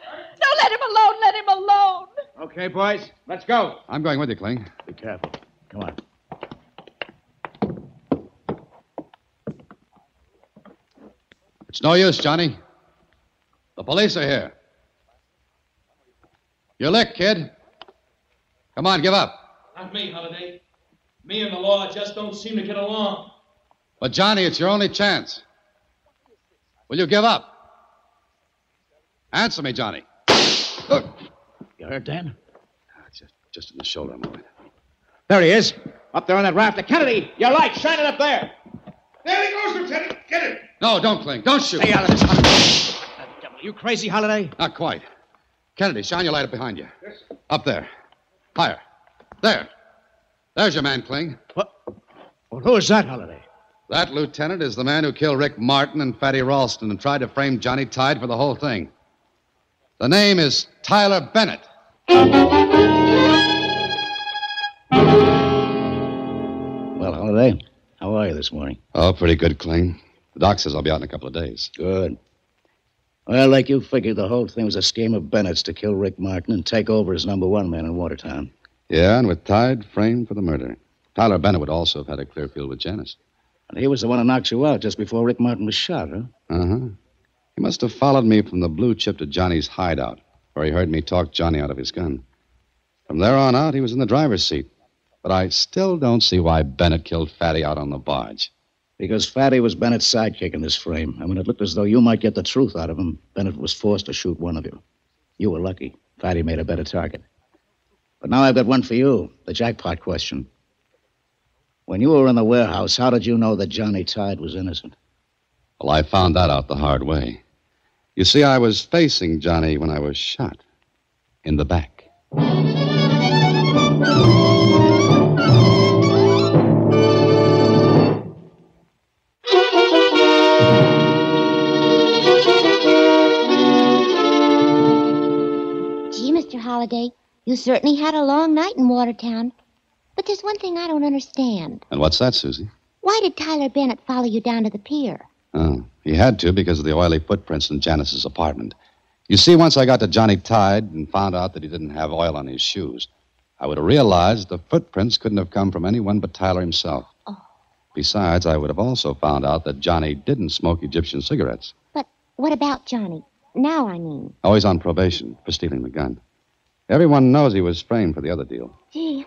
let him alone. Let him alone. Okay, boys, let's go. I'm going with you, Kling. Be careful. Come on. It's no use, Johnny. The police are here. You're licked, kid. Come on, give up. Not me, Holiday. Me and the law just don't seem to get along. But, Johnny, it's your only chance. Will you give up? Answer me, Johnny. You hurt, Dan? Just in the shoulder, I'm all right. There he is. Up there on that rafter. Kennedy, your light, shine it up there. There he goes, Lieutenant. Get him. No, don't, Kling. Don't shoot. Stay out of this, Holiday. Devil, you crazy, Holiday? Not quite. Kennedy, shine your light up behind you. Yes. Up there. Higher. There. There's your man, Kling. What? Well, who is that, Holiday? That, Lieutenant, is the man who killed Rick Martin and Fatty Ralston and tried to frame Johnny Tide for the whole thing. The name is Tyler Bennett. Well, Holiday, how are you this morning? Oh, pretty good, Kling. The doc says I'll be out in a couple of days. Good. Well, like you figured, the whole thing was a scheme of Bennett's to kill Rick Martin and take over as number one man in Watertown. Yeah, and with Tide framed for the murder. Tyler Bennett would also have had a clear field with Janice. And he was the one who knocked you out just before Rick Martin was shot, huh? Uh-huh. He must have followed me from the blue chip to Johnny's hideout, where he heard me talk Johnny out of his gun. From there on out, he was in the driver's seat. But I still don't see why Bennett killed Fatty out on the barge. Because Fatty was Bennett's sidekick in this frame. And when it looked as though you might get the truth out of him, Bennett was forced to shoot one of you. You were lucky. Thought he made a better target. But now I've got one for you, the jackpot question. When you were in the warehouse, how did you know that Johnny Tide was innocent? Well, I found that out the hard way. You see, I was facing Johnny when I was shot. In the back. Gee, Mr. Holliday, you certainly had a long night in Watertown. But there's one thing I don't understand. And what's that, Susie? Why did Tyler Bennett follow you down to the pier? Oh, he had to because of the oily footprints in Janice's apartment. You see, once I got to Johnny Tide and found out that he didn't have oil on his shoes, I would have realized the footprints couldn't have come from anyone but Tyler himself. Oh. Besides, I would have also found out that Johnny didn't smoke Egyptian cigarettes. But what about Johnny? Now, I mean. Oh, he's on probation for stealing the gun. Everyone knows he was framed for the other deal. Gee,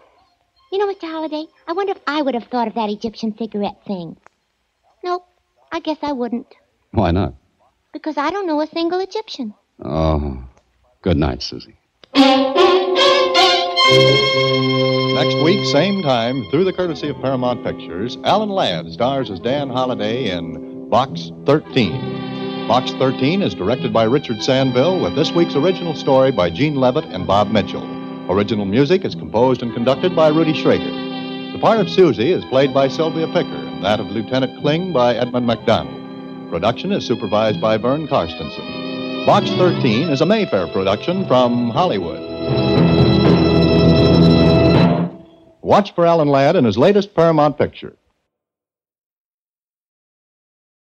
you know, Mr. Holliday, I wonder if I would have thought of that Egyptian cigarette thing. Nope, I guess I wouldn't. Why not? Because I don't know a single Egyptian. Oh, good night, Susie. Next week, same time, through the courtesy of Paramount Pictures, Alan Ladd stars as Dan Holliday in Box 13. Box 13 is directed by Richard Sandville with this week's original story by Gene Levitt and Bob Mitchell. Original music is composed and conducted by Rudy Schrager. The part of Susie is played by Sylvia Picker, and that of Lieutenant Kling by Edmund McDonald. Production is supervised by Vern Karstensen. Box 13 is a Mayfair production from Hollywood. Watch for Alan Ladd in his latest Paramount picture.